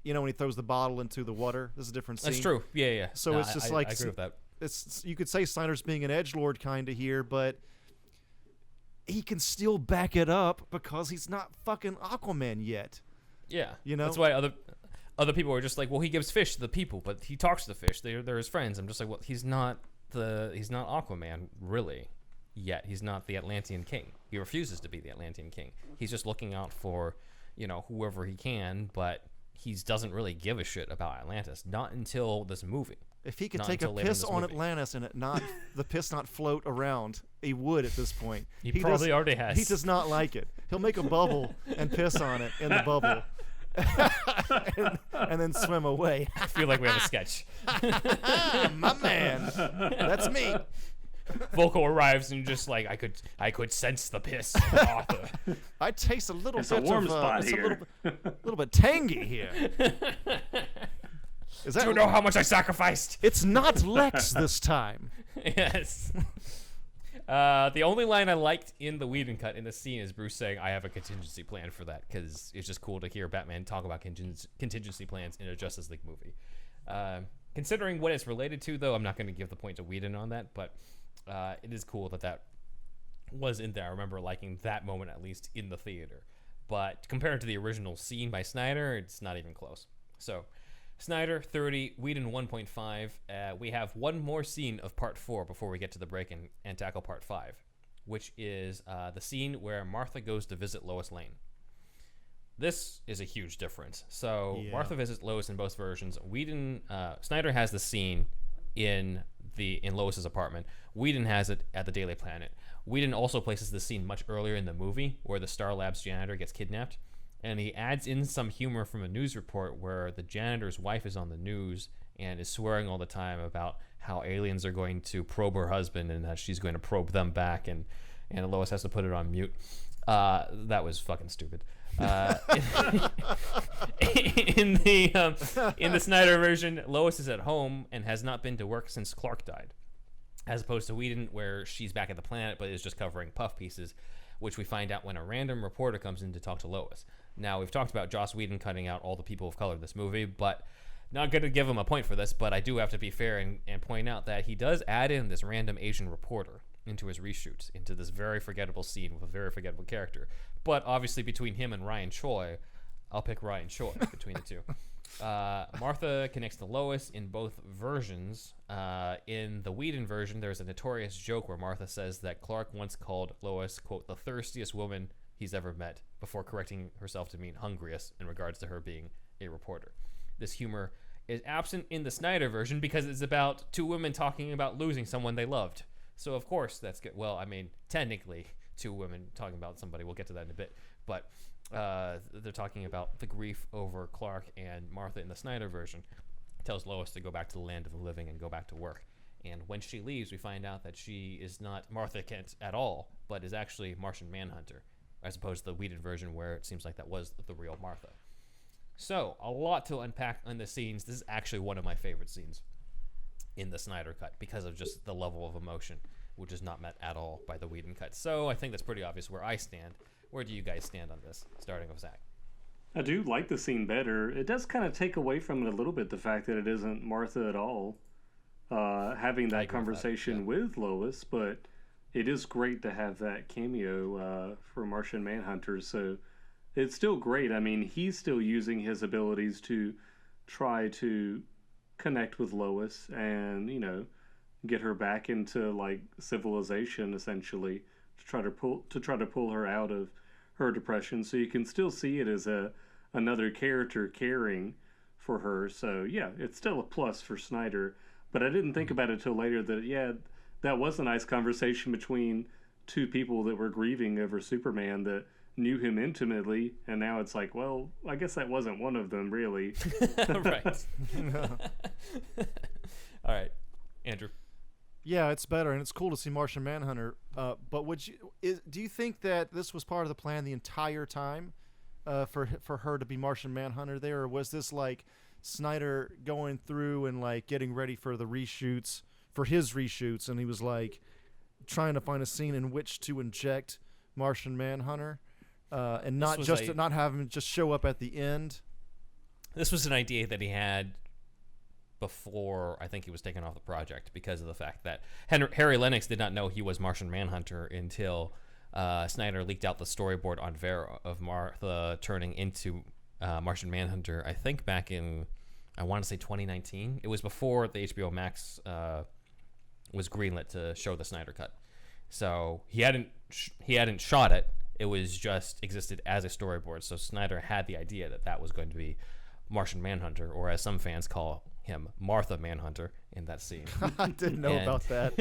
you know, when he throws the bottle into the water, this is a different scene. That's true. Yeah. So it's just like, I agree with that. It's, you could say Snyder's being an edgelord kind of here, but he can still back it up because he's not fucking Aquaman yet. Yeah, you know, that's why other people are just like, well, he gives fish to the people, but he talks to the fish. They're his friends. I'm just like, well, he's not Aquaman, really. Yet he's not the Atlantean king. He refuses to be the Atlantean king. He's just looking out for, whoever he can, but he doesn't really give a shit about Atlantis. Not until this movie. If he could take a piss on Atlantis and the piss not float around, he would at this point. He probably already has. He does not like it. He'll make a bubble and piss on it in the bubble. and then swim away. I feel like we have a sketch. My man. That's me. Vulko arrives and just like, I could sense the piss, Arthur. I taste a little bit a warm of spot it's here. a little bit tangy here. Is that, Do you know how much I sacrificed? It's not Lex this time. Yes. The only line I liked in the Whedon cut in the scene is Bruce saying, I have a contingency plan for that, because it's just cool to hear Batman talk about contingency plans in a Justice League movie. Considering what it's related to, though, I'm not going to give the point to Whedon on that, but it is cool that was in there. I remember liking that moment, at least, in the theater. But compared to the original scene by Snyder, it's not even close. So, Snyder, 30, Whedon, 1.5. We have one more scene of Part 4 before we get to the break and tackle Part 5, which is the scene where Martha goes to visit Lois Lane. This is a huge difference. So, yeah. Martha visits Lois in both versions. Snyder has the scene in Lois's apartment. Whedon has it at the Daily Planet. Whedon also places the scene much earlier in the movie where the Star Labs janitor gets kidnapped, and he adds in some humor from a news report where the janitor's wife is on the news and is swearing all the time about how aliens are going to probe her husband and that she's going to probe them back, and Lois has to put it on mute. That was fucking stupid. In the Snyder version, Lois is at home and has not been to work since Clark died, as opposed to Whedon, where she's back at the planet but is just covering puff pieces, which we find out when a random reporter comes in to talk to Lois. Now, we've talked about Joss Whedon cutting out all the people of color in this movie, but not going to give him a point for this, but I do have to be fair and point out that he does add in this random Asian reporter into his reshoots, into this very forgettable scene with a very forgettable character. But obviously between him and Ryan Choi, I'll pick Ryan Choi between the two. Martha connects to Lois in both versions. In the Whedon version, there's a notorious joke where Martha says that Clark once called Lois, quote, the thirstiest woman he's ever met, before correcting herself to mean hungriest in regards to her being a reporter. This humor is absent in the Snyder version because it's about two women talking about losing someone they loved. So, of course, that's good. Well, I mean, technically, two women talking about somebody. We'll get to that in a bit. But they're talking about the grief over Clark, and Martha in the Snyder version tells Lois to go back to the land of the living and go back to work. And when she leaves, we find out that she is not Martha Kent at all, but is actually Martian Manhunter, as opposed to the Whedon version where it seems like that was the real Martha. So, a lot to unpack on the scenes. This is actually one of my favorite scenes in the Snyder Cut because of just the level of emotion, which is not met at all by the Whedon Cut. So I think that's pretty obvious where I stand. Where do you guys stand on this, starting with Zach? I do like the scene better. It does kind of take away from it a little bit, the fact that it isn't Martha at all having that conversation with Lois, but it is great to have that cameo for Martian Manhunter, so it's still great. I mean, he's still using his abilities to try to connect with Lois and, get her back into like civilization, essentially, to try to pull her out of her depression. So you can still see it as another character caring for her. So yeah, it's still a plus for Snyder. But I didn't think about it till later that was a nice conversation between two people that were grieving over Superman that knew him intimately, and now it's like, well, I guess that wasn't one of them, really. Right. All right, Andrew. Yeah, it's better, and it's cool to see Martian Manhunter. But do you think that this was part of the plan the entire time, for her to be Martian Manhunter there, or was this like Snyder going through and like getting ready for the reshoots, for his reshoots, and he was like trying to find a scene in which to inject Martian Manhunter, and not have him just show up at the end? This was an idea that he had before I think he was taken off the project because of the fact that Harry Lennox did not know he was Martian Manhunter until Snyder leaked out the storyboard on Vera of Martha turning into Martian Manhunter, I think back in, I want to say 2019. It was before the HBO Max was greenlit to show the Snyder Cut. So he hadn't shot it. It was just existed as a storyboard. So Snyder had the idea that was going to be Martian Manhunter, or as some fans call him, Martha Manhunter in that scene. I didn't know about that.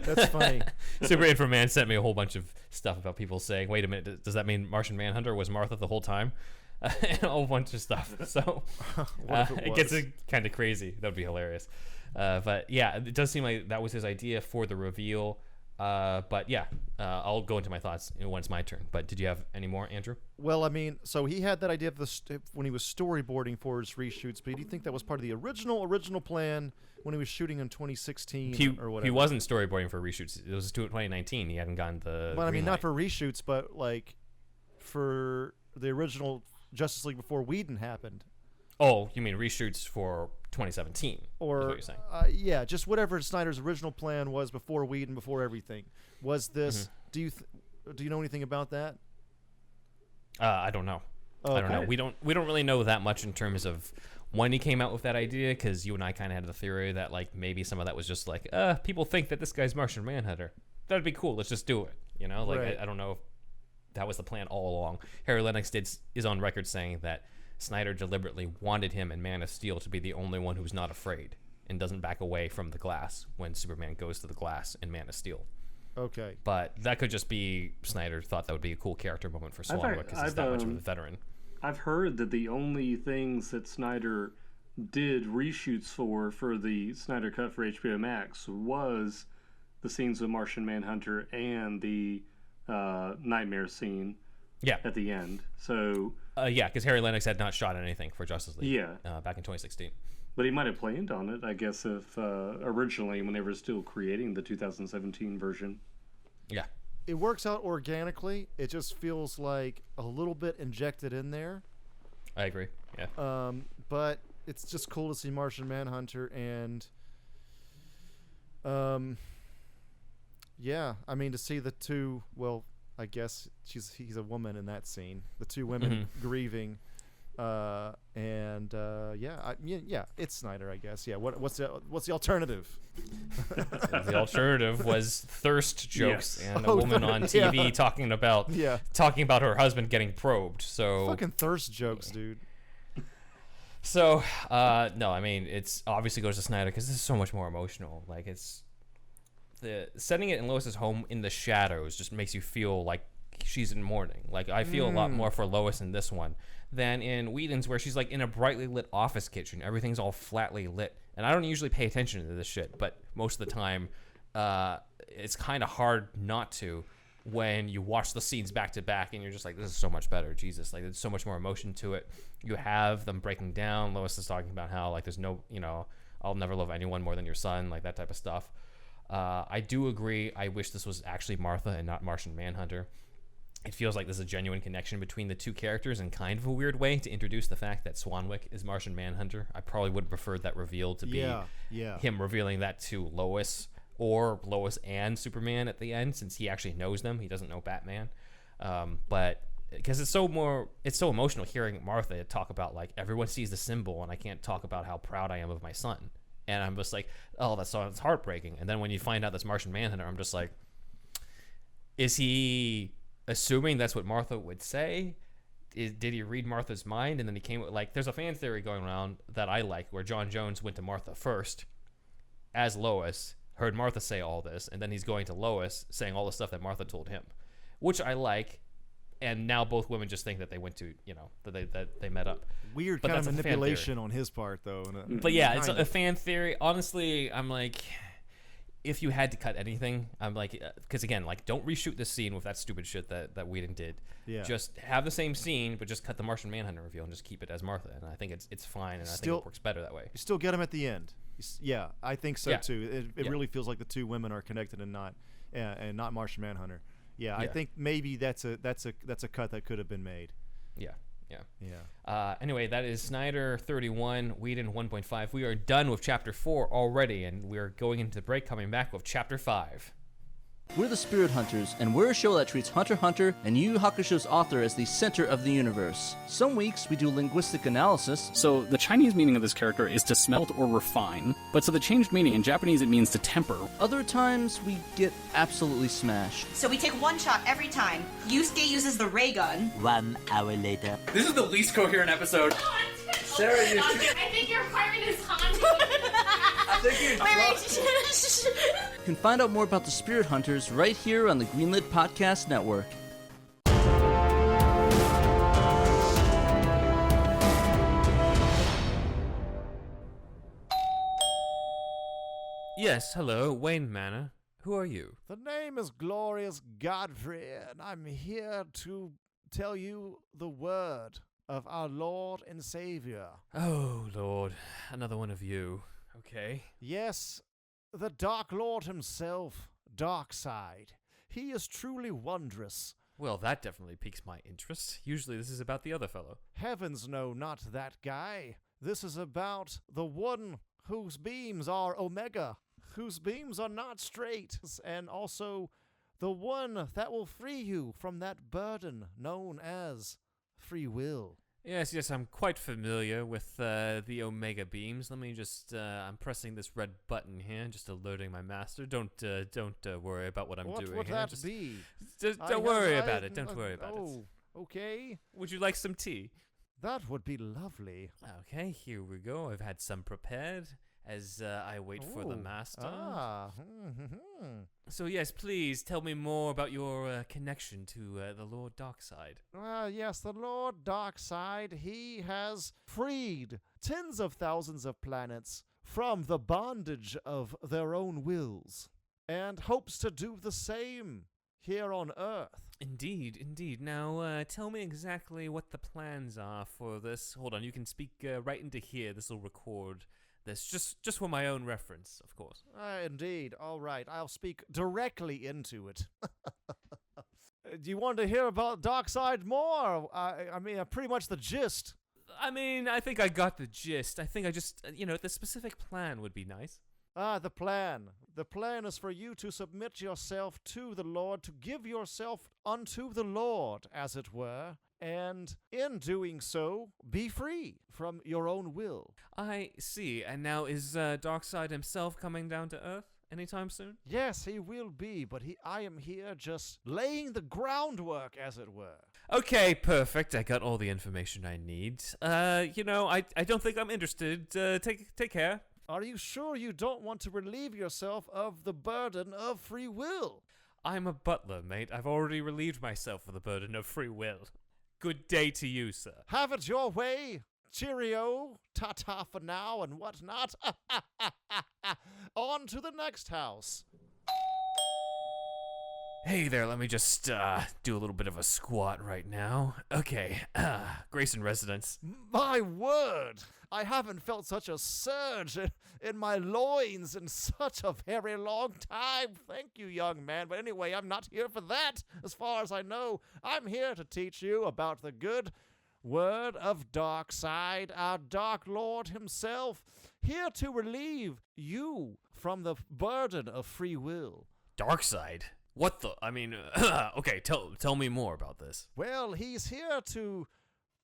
That's funny. Super Info Man sent me a whole bunch of stuff about people saying, wait a minute, does that mean Martian Manhunter was Martha the whole time? And a whole bunch of stuff. So it gets kind of crazy. That would be hilarious. But yeah, it does seem like that was his idea for the reveal. But yeah, I'll go into my thoughts when it's my turn. But did you have any more, Andrew? Well, I mean, so he had that idea of when he was storyboarding for his reshoots, but do you think that was part of the original plan when he was shooting in 2016 or whatever? He wasn't storyboarding for reshoots. It was 2019. He hadn't gotten the But I mean, green not light. for reshoots, but like for the original Justice League before Whedon happened. Oh, you mean reshoots for 2017? Or is what you're saying. Yeah, just whatever Snyder's original plan was before Whedon, before everything. Was this? Do you know anything about that? I don't know. Okay. I don't know. We don't really know that much in terms of when he came out with that idea, because you and I kind of had the theory that like maybe some of that was just like, people think that this guy's Martian Manhunter. That'd be cool. Let's just do it. You know, like Right. I don't know if that was the plan all along. Harry Lennox is on record saying that Snyder deliberately wanted him in Man of Steel to be the only one who's not afraid and doesn't back away from the glass when Superman goes to the glass in Man of Steel. Okay. But that could just be Snyder thought that would be a cool character moment for Swanwick because he's that much of a veteran. I've heard that the only things that Snyder did reshoots for the Snyder Cut for HBO Max was the scenes with Martian Manhunter and the nightmare scene at the end. So yeah, because Harry Lennox had not shot anything for Justice League back in 2016. But he might have planned on it, I guess, if originally when they were still creating the 2017 version. Yeah. It works out organically. It just feels like a little bit injected in there. I agree. Yeah. But it's just cool to see Martian Manhunter and yeah, I mean to see the two, well, I guess he's a woman in that scene. The two women grieving yeah, it's Snyder, I guess. Yeah, what's the alternative? The alternative was thirst jokes and a Oh, woman on TV talking about her husband getting probed. So Fucking thirst jokes, dude. So no, I mean it's obviously goes to Snyder because this is so much more emotional. Like it's the setting it in Lois's home in the shadows just makes you feel like she's in mourning. Like I feel a lot more for Lois in this one than in Whedon's, where she's like in a brightly lit office kitchen. Everything's all flatly lit, and I don't usually pay attention to this shit, but most of the time, it's kind of hard not to when you watch the scenes back to back, and you're just like, this is so much better. Jesus, like there's so much more emotion to it. You have them breaking down. Lois is talking about how like there's no, I'll never love anyone more than your son, like that type of stuff. I do agree. I wish this was actually Martha and not Martian Manhunter. It feels like there's a genuine connection between the two characters in kind of a weird way to introduce the fact that Swanwick is Martian Manhunter. I probably would have preferred that reveal to be him revealing that to Lois, or Lois and Superman at the end, since he actually knows them. He doesn't know Batman. But because it's so emotional hearing Martha talk about like everyone sees the symbol and I can't talk about how proud I am of my son. And I'm just like, oh, that sounds heartbreaking. And then when you find out that's Martian Manhunter, I'm just like, is he assuming that's what Martha would say? Did he read Martha's mind? And then he came with like, there's a fan theory going around that I like where John Jones went to Martha first as Lois, heard Martha say all this, and then he's going to Lois saying all the stuff that Martha told him, which I like. And now both women just think that they went to, that they met up. Weird but kind of that's a fan manipulation on his part, though. But yeah, it's a fan theory. Honestly, I'm like, if you had to cut anything, I'm like, because again, like, don't reshoot this scene with that stupid shit that Whedon did. Yeah. Just have the same scene, but just cut the Martian Manhunter reveal and just keep it as Martha. And I think it's fine, and I think it works better that way. You still get him at the end. Yeah, I think so too. It really feels like the two women are connected and not Martian Manhunter. Yeah, I think maybe that's a cut that could have been made. Yeah. Anyway, that is Snyder 31, Whedon 1.5. We are done with Chapter 4 already, and we're going into the break, coming back with Chapter 5. We're the Spirit Hunters, and we're a show that treats Hunter x Hunter and Yu Yu Hakusho's author as the center of the universe. Some weeks we do linguistic analysis. So the Chinese meaning of this character is to smelt or refine, but so the changed meaning in Japanese it means to temper. Other times we get absolutely smashed. So we take one shot every time. Yusuke uses the ray gun. 1 hour later. This is the least coherent episode. Sarah, I think your apartment is haunted. I think you You can find out more about the Spirit Hunters right here on the Greenlit Podcast Network. Yes, hello, Wayne Manor. Who are you? The name is Glorious Godfrey, and I'm here to tell you the word of our Lord and Savior. Oh, Lord. Another one of you. Okay. Yes, the Dark Lord himself, Darkseid. He is truly wondrous. Well, that definitely piques my interest. Usually this is about the other fellow. Heavens no, not that guy. This is about the one whose beams are omega, whose beams are not straight, and also the one that will free you from that burden known as free will. Yes, I'm quite familiar with the Omega beams. Let me just, I'm pressing this red button here, just alerting my master. Don't worry about what I'm doing here. What would that just, be? Don't worry about it. Don't worry about it. Oh, okay. Would you like some tea? That would be lovely. Okay, here we go. I've had some prepared as I wait for the master. So yes, please tell me more about your connection to the Lord Darkseid. Yes, the Lord Darkseid, he has freed tens of thousands of planets from the bondage of their own wills, and hopes to do the same here on Earth. Indeed. Now, tell me exactly what the plans are for this. Hold on, you can speak right into here. This will record this, just for my own reference, of course. Indeed. All right, I'll speak directly into it. Do you want to hear about Darkseid more? I mean, pretty much the gist. I mean, I think I got the gist. I think I just, the specific plan would be nice. The plan. The plan is for you to submit yourself to the Lord, to give yourself unto the Lord, as it were, and in doing so, be free from your own will. I see. And now is Darkseid himself coming down to Earth anytime soon? Yes, he will be, but I am here just laying the groundwork, as it were. Okay, perfect. I got all the information I need. I don't think I'm interested. Take care. Are you sure you don't want to relieve yourself of the burden of free will? I'm a butler, mate. I've already relieved myself of the burden of free will. Good day to you, sir. Have it your way. Cheerio. Ta-ta for now and whatnot. On to the next house. Hey there, let me just do a little bit of a squat right now. Okay, Grayson residence. My word! I haven't felt such a surge in my loins in such a very long time. Thank you, young man. But anyway, I'm not here for that, as far as I know. I'm here to teach you about the good word of Darkseid, our Dark Lord himself, here to relieve you from the burden of free will. Darkseid? What the? I mean, okay, tell me more about this. Well, he's here to,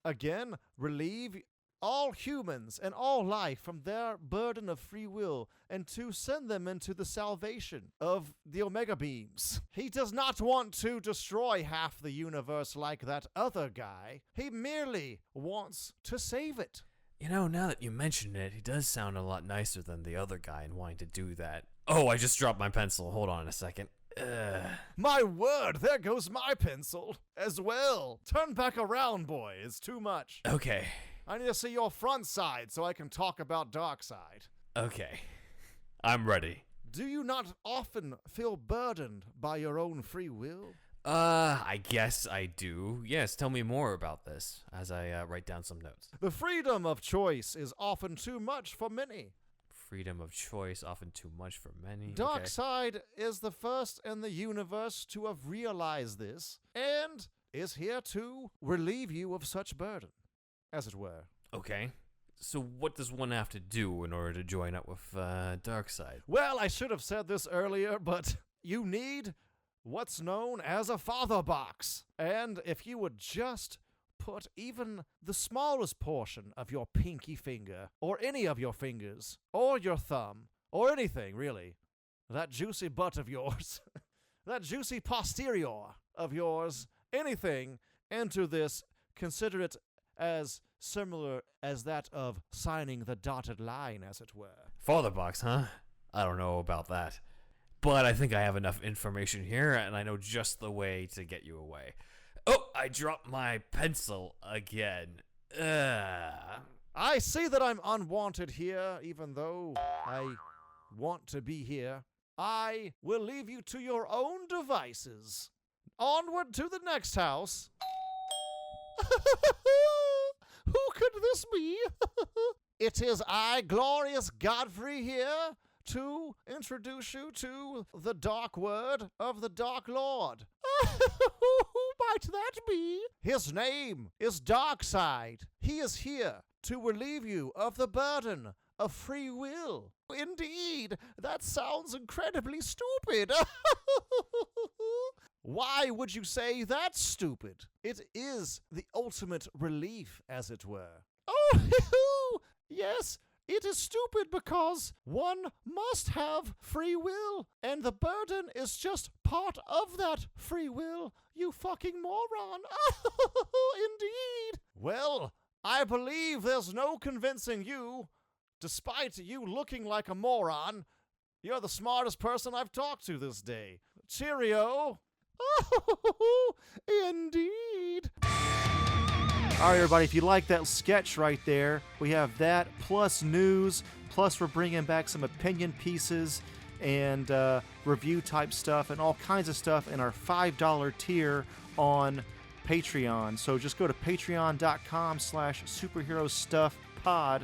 again, relieve all humans and all life from their burden of free will and to send them into the salvation of the Omega Beams. He does not want to destroy half the universe like that other guy. He merely wants to save it. Now that you mention it, he does sound a lot nicer than the other guy in wanting to do that. Oh, I just dropped my pencil. Hold on a second. My word, there goes my pencil as well. Turn back around, boy. It's too much. Okay. I need to see your front side so I can talk about Darkseid. Okay. I'm ready. Do you not often feel burdened by your own free will? I guess I do. Yes, tell me more about this as I write down some notes. The freedom of choice is often too much for many. Freedom of choice, often too much for many. Darkseid is the first in the universe to have realized this, and is here to relieve you of such burden, as it were. Okay. So what does one have to do in order to join up with Darkseid? Well, I should have said this earlier, but you need what's known as a father box. And if you would just put even the smallest portion of your pinky finger, or any of your fingers, or your thumb, or anything, really, that juicy butt of yours, that juicy posterior of yours, anything, into this, consider it as similar as that of signing the dotted line, as it were. Father box, huh? I don't know about that. But I think I have enough information here, and I know just the way to get you away. Oh, I dropped my pencil again. I see that I'm unwanted here, even though I want to be here. I will leave you to your own devices. Onward to the next house. Who could this be? It is I, glorious Godfrey, here to introduce you to the dark word of the Dark Lord. Who might that be? His name is Darkseid. He is here to relieve you of the burden of free will. Indeed, that sounds incredibly stupid. Why would you say that's stupid? It is the ultimate relief, as it were. Oh, yes, it is stupid because one must have free will, and the burden is just part of that free will, you fucking moron. Indeed. Well, I believe there's no convincing you. Despite you looking like a moron, you're the smartest person I've talked to this day. Cheerio. Oh, indeed. All right, everybody, if you like that sketch right there, we have that, plus news, plus we're bringing back some opinion pieces and review-type stuff and all kinds of stuff in our $5 tier on Patreon. So just go to patreon.com/superherostuffpod,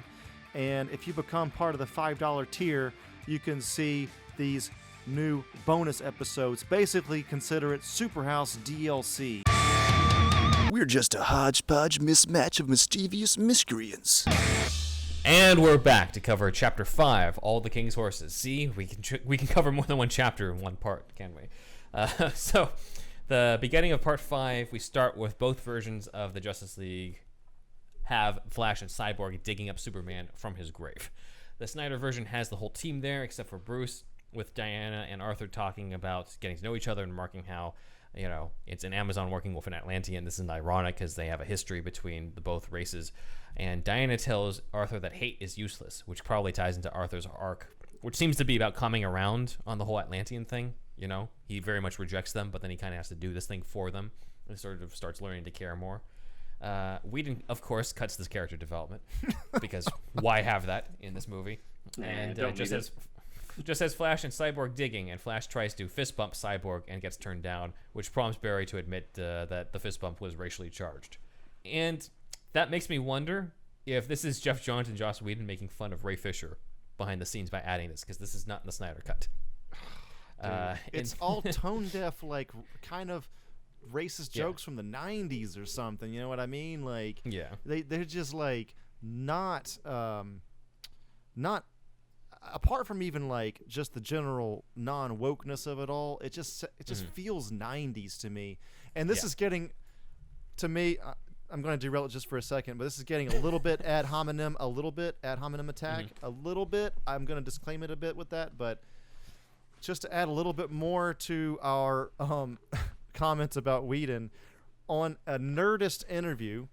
and if you become part of the $5 tier, you can see these new bonus episodes. Basically, consider it Superhouse DLC. We're just a hodgepodge mismatch of mischievous miscreants. And we're back to cover Chapter 5, All the King's Horses. See, we can cover more than one chapter in one part, can't we? So, the beginning of Part 5, we start with both versions of the Justice League have Flash and Cyborg digging up Superman from his grave. The Snyder version has the whole team there, except for Bruce, with Diana and Arthur talking about getting to know each other and marking how, you know, it's an Amazon working with an Atlantean. This is ironic because they have a history between the both races. And Diana tells Arthur that hate is useless, which probably ties into Arthur's arc, which seems to be about coming around on the whole Atlantean thing. You know, he very much rejects them, but then he kind of has to do this thing for them and sort of starts learning to care more. Whedon, of course, cuts this character development because why have that in this movie? And just as Flash and Cyborg digging, and Flash tries to fist bump Cyborg and gets turned down, which prompts Barry to admit that the fist bump was racially charged. And that makes me wonder if this is Jeff Johns and Joss Whedon making fun of Ray Fisher behind the scenes by adding this, because this is not in the Snyder Cut. It's all tone deaf, like kind of racist jokes from the 90s or something. You know what I mean? Like, yeah, they're just like not apart from even like just the general non-wokeness of it all. It just feels 90s to me. And this is getting to me. I'm going to derail it just for a second, but this is getting a little bit ad hominem attack, a little bit. I'm going to disclaim it a bit with that, but just to add a little bit more to our comments about Whedon, on a Nerdist interview,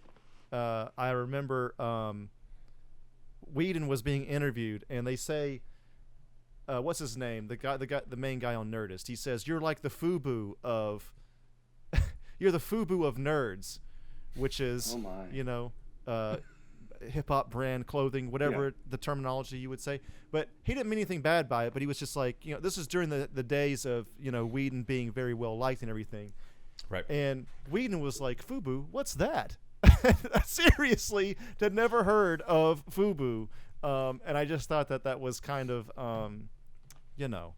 I remember Whedon was being interviewed, and they say, what's his name? The main guy on Nerdist. He says, "You're like the FUBU of, you're the FUBU of nerds," which is, hip hop brand clothing, whatever the terminology you would say. But he didn't mean anything bad by it. But he was just like, this is during the days of Whedon being very well liked and everything. Right. And Whedon was like, "FUBU, what's that?" Seriously, had never heard of FUBU, and I just thought that was kind of, a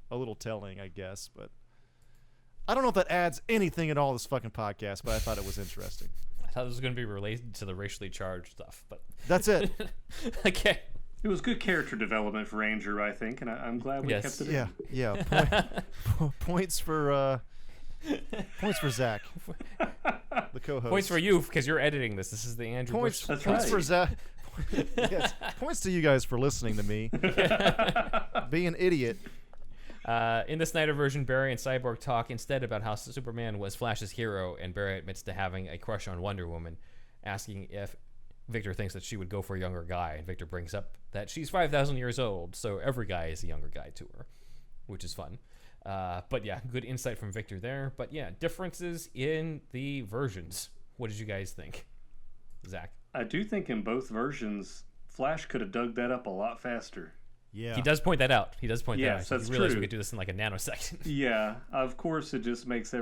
little telling, I guess. But I don't know if that adds anything at all to this fucking podcast, but I thought it was interesting. I thought this was going to be related to the racially charged stuff, but that's it. Okay. It was good character development for Andrew, I think, and I'm glad we kept it in. Yeah. Points for Points for Zach, the co-host. Points for you because you're editing this. This is the Andrew Points, Bush. points for Zach. Yes. Points to you guys for listening to me. Be an idiot. In the Snyder version, Barry and Cyborg talk instead about how Superman was Flash's hero, and Barry admits to having a crush on Wonder Woman, asking if Victor thinks that she would go for a younger guy, and Victor brings up that she's 5,000 years old, so every guy is a younger guy to her, which is fun. But yeah, good insight from Victor there. But yeah, differences in the versions. What did you guys think, Zach? I do think in both versions, Flash could have dug that up a lot faster. Yeah, he does point that out. He realized that's we true. could do this in like a nanosecond. Yeah, of course, it just makes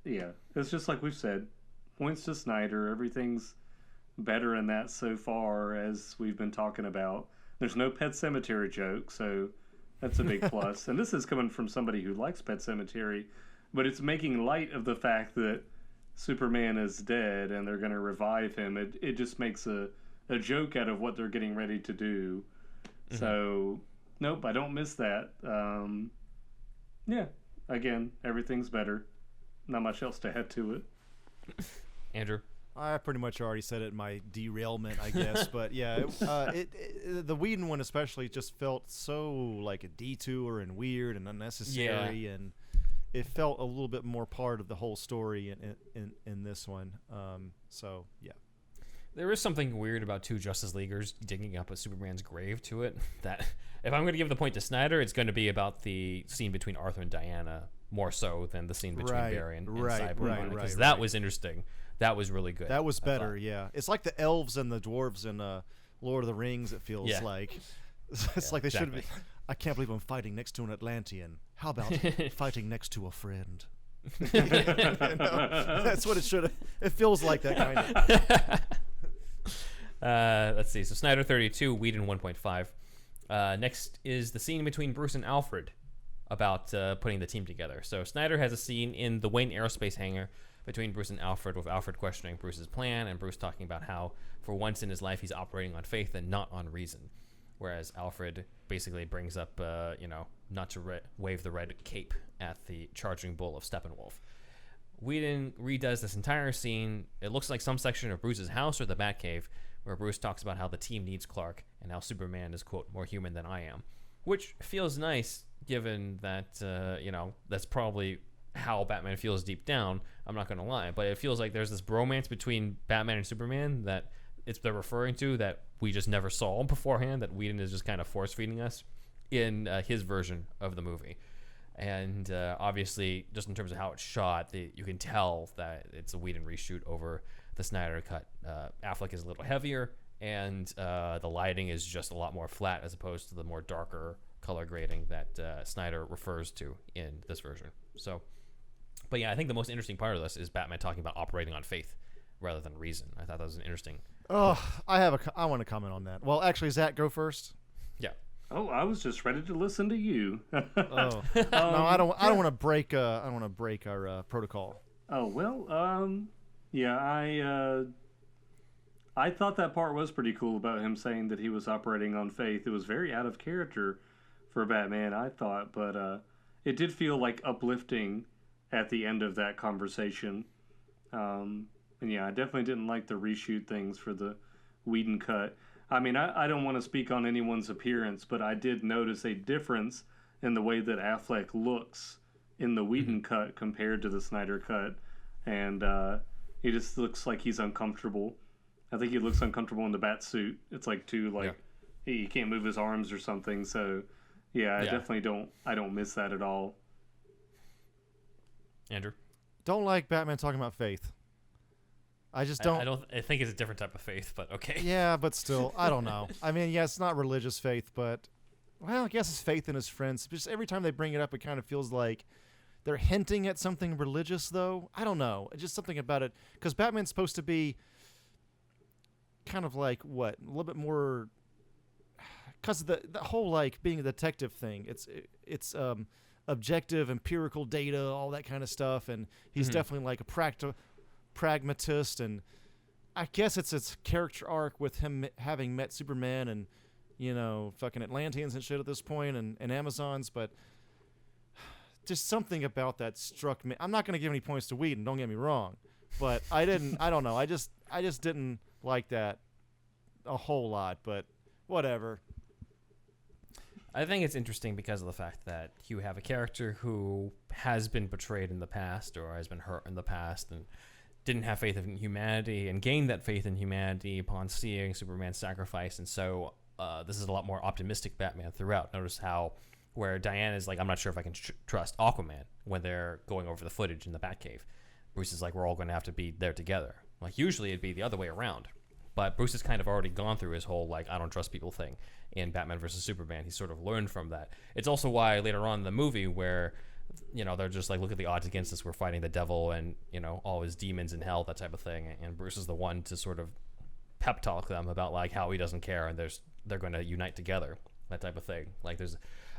it's just like we've said. Points to Snyder. Everything's better in that so far, as we've been talking about. There's no Pet Cemetery joke, so that's a big plus. And this is coming from somebody who likes Pet Cemetery, but it's making light of the fact that Superman is dead and they're going to revive him. It just makes a joke out of what they're getting ready to do. Mm-hmm. So, nope, I don't miss that. Yeah, again, everything's better. Not much else to add to it. Andrew? I pretty much already said it in my derailment, I guess. But yeah, the Whedon one especially just felt so like a detour and weird and unnecessary, and it felt a little bit more part of the whole story in this one. So yeah. There is something weird about two Justice Leaguers digging up a Superman's grave to it. That if I'm going to give the point to Snyder, it's going to be about the scene between Arthur and Diana more so than the scene between Barry and Cyborg. Because that was interesting. That was really good. That was better, yeah. It's like the elves and the dwarves in Lord of the Rings, it feels like. It's like they should be. I can't believe I'm fighting next to an Atlantean. How about fighting next to a friend? That's what it should have. It feels like that kind of. Let's see. So Snyder 32, Whedon 1.5. Next is the scene between Bruce and Alfred about putting the team together. So Snyder has a scene in the Wayne Aerospace hangar between Bruce and Alfred, with Alfred questioning Bruce's plan and Bruce talking about how for once in his life he's operating on faith and not on reason. Whereas Alfred basically brings up, not to wave the red cape at the charging bull of Steppenwolf. Whedon redoes this entire scene. It looks like some section of Bruce's house or the Batcave, where Bruce talks about how the team needs Clark and how Superman is, quote, more human than I am. Which feels nice, given that, that's probably how Batman feels deep down. I'm not going to lie. But it feels like there's this bromance between Batman and Superman that they're referring to that we just never saw beforehand, that Whedon is just kind of force-feeding us in his version of the movie. And obviously, just in terms of how it's shot, you can tell that it's a Whedon reshoot over the Snyder Cut. Affleck is a little heavier, and the lighting is just a lot more flat as opposed to the more darker color grading that Snyder refers to in this version. So, but yeah, I think the most interesting part of this is Batman talking about operating on faith rather than reason. I thought that was an interesting. Oh, I want to comment on that. Well, actually, Zach, go first. Yeah. Oh, I was just ready to listen to you. No, I don't want to break. I don't want to break our protocol. Oh well, yeah, I thought that part was pretty cool about him saying that he was operating on faith. It was very out of character for Batman, I thought, but it did feel like uplifting at the end of that conversation. And yeah, I definitely didn't like the reshoot things for the Whedon cut. I mean, I don't want to speak on anyone's appearance, but I did notice a difference in the way that Affleck looks in the Whedon cut compared to the Snyder cut. And he just looks like he's uncomfortable. I think he looks uncomfortable in the bat suit. It's like he can't move his arms or something. So yeah, I definitely don't miss that at all. Andrew? Don't like Batman talking about faith. I just don't. I think it's a different type of faith, but okay. Yeah, but still, I don't know. I mean, yeah, it's not religious faith, but well, I guess it's faith in his friends. Just every time they bring it up, it kind of feels like they're hinting at something religious, though. I don't know. It's just something about it, because Batman's supposed to be kind of like what, a little bit more, because of the whole like being a detective thing. It's objective, empirical data, all that kind of stuff, and he's definitely like a pragmatist, and I guess it's its character arc with him having met Superman and fucking Atlanteans and shit at this point, and Amazons, but just something about that struck me. I'm not going to give any points to Whedon, don't get me wrong, but I don't know. I just didn't like that a whole lot, but whatever. I think it's interesting because of the fact that you have a character who has been betrayed in the past or has been hurt in the past and didn't have faith in humanity and gained that faith in humanity upon seeing Superman's sacrifice. And so this is a lot more optimistic Batman throughout. Notice how where Diane is like, I'm not sure if I can trust Aquaman when they're going over the footage in the Batcave. Bruce is like, we're all going to have to be there together. Like, usually it'd be the other way around. But Bruce has kind of already gone through his whole, like, I don't trust people thing in Batman vs. Superman. He's sort of learned from that. It's also why later on in the movie where, you know, they're just like, look at the odds against us. We're fighting the devil and, you know, all his demons in hell, that type of thing. And Bruce is the one to sort of pep talk them about, like, how he doesn't care and they're going to unite together, that type of thing. Like,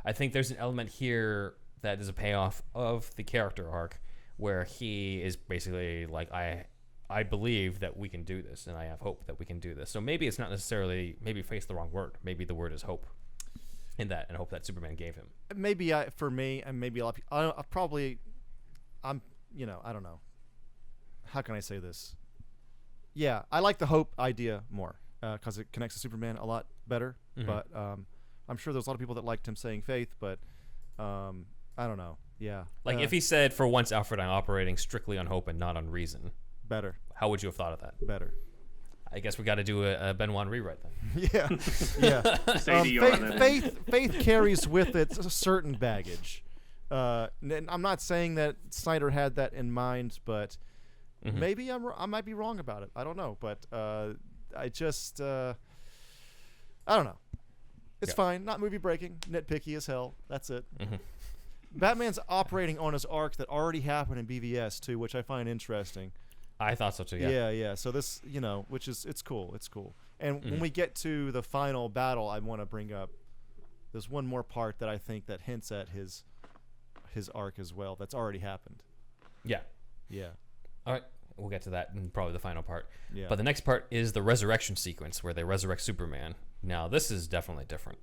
I think there's an element here that is a payoff of the character arc where he is basically like, I believe that we can do this, and I have hope that we can do this. So maybe it's not necessarily, maybe faith's the wrong word. Maybe the word is hope in that, and hope that Superman gave him. Maybe for me, and maybe a lot of people, I don't know. How can I say this? Yeah, I like the hope idea more because it connects to Superman a lot better. Mm-hmm. But I'm sure there's a lot of people that liked him saying faith, but I don't know. Yeah. Like if he said, for once, Alfred, I'm operating strictly on hope and not on reason. Better. How would you have thought of that? Better. I guess we got to do a Benoit rewrite then. Yeah. Faith carries with it a certain baggage. And I'm not saying that Snyder had that in mind, but maybe I might be wrong about it. I don't know, but I just I don't know. It's fine. Not movie breaking. Nitpicky as hell. That's it. Mm-hmm. Batman's operating on his arc that already happened in BVS too, which I find interesting. I thought so too. Yeah. Yeah. So this, which is it's cool. And when we get to the final battle, I want to bring up. There's one more part that I think that hints at his arc as well. That's already happened. Yeah. Yeah. All right. We'll get to that in probably the final part. Yeah. But the next part is the resurrection sequence where they resurrect Superman. Now, this is definitely different.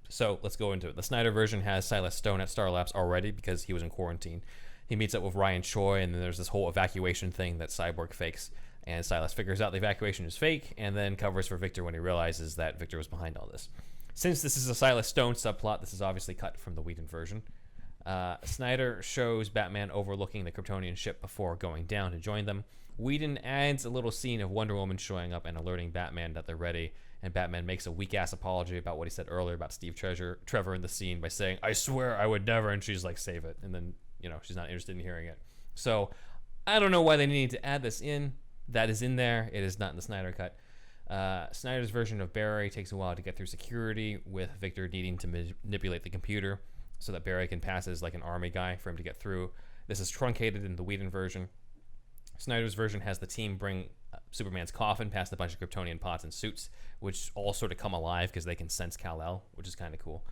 So let's go into it. The Snyder version has Silas Stone at Star Labs already because he was in quarantine. He meets up with Ryan Choi, and then there's this whole evacuation thing that Cyborg fakes. And Silas figures out the evacuation is fake and then covers for Victor when he realizes that Victor was behind all this. Since this is a Silas Stone subplot, this is obviously cut from the Whedon version. Snyder shows Batman overlooking the Kryptonian ship before going down to join them. Whedon adds a little scene of Wonder Woman showing up and alerting Batman that they're ready, and Batman makes a weak-ass apology about what he said earlier about Steve Trevor in the scene by saying, I swear I would never, and she's like, save it. And then, she's not interested in hearing it. So, I don't know why they need to add this in. That is in there. It is not in the Snyder Cut. Snyder's version of Barry takes a while to get through security, with Victor needing to manipulate the computer so that Barry can pass as like an army guy for him to get through. This is truncated in the Whedon version. Snyder's version has the team bring Superman's coffin past a bunch of Kryptonian pods and suits, which all sort of come alive because they can sense Kal-El, which is kind of cool.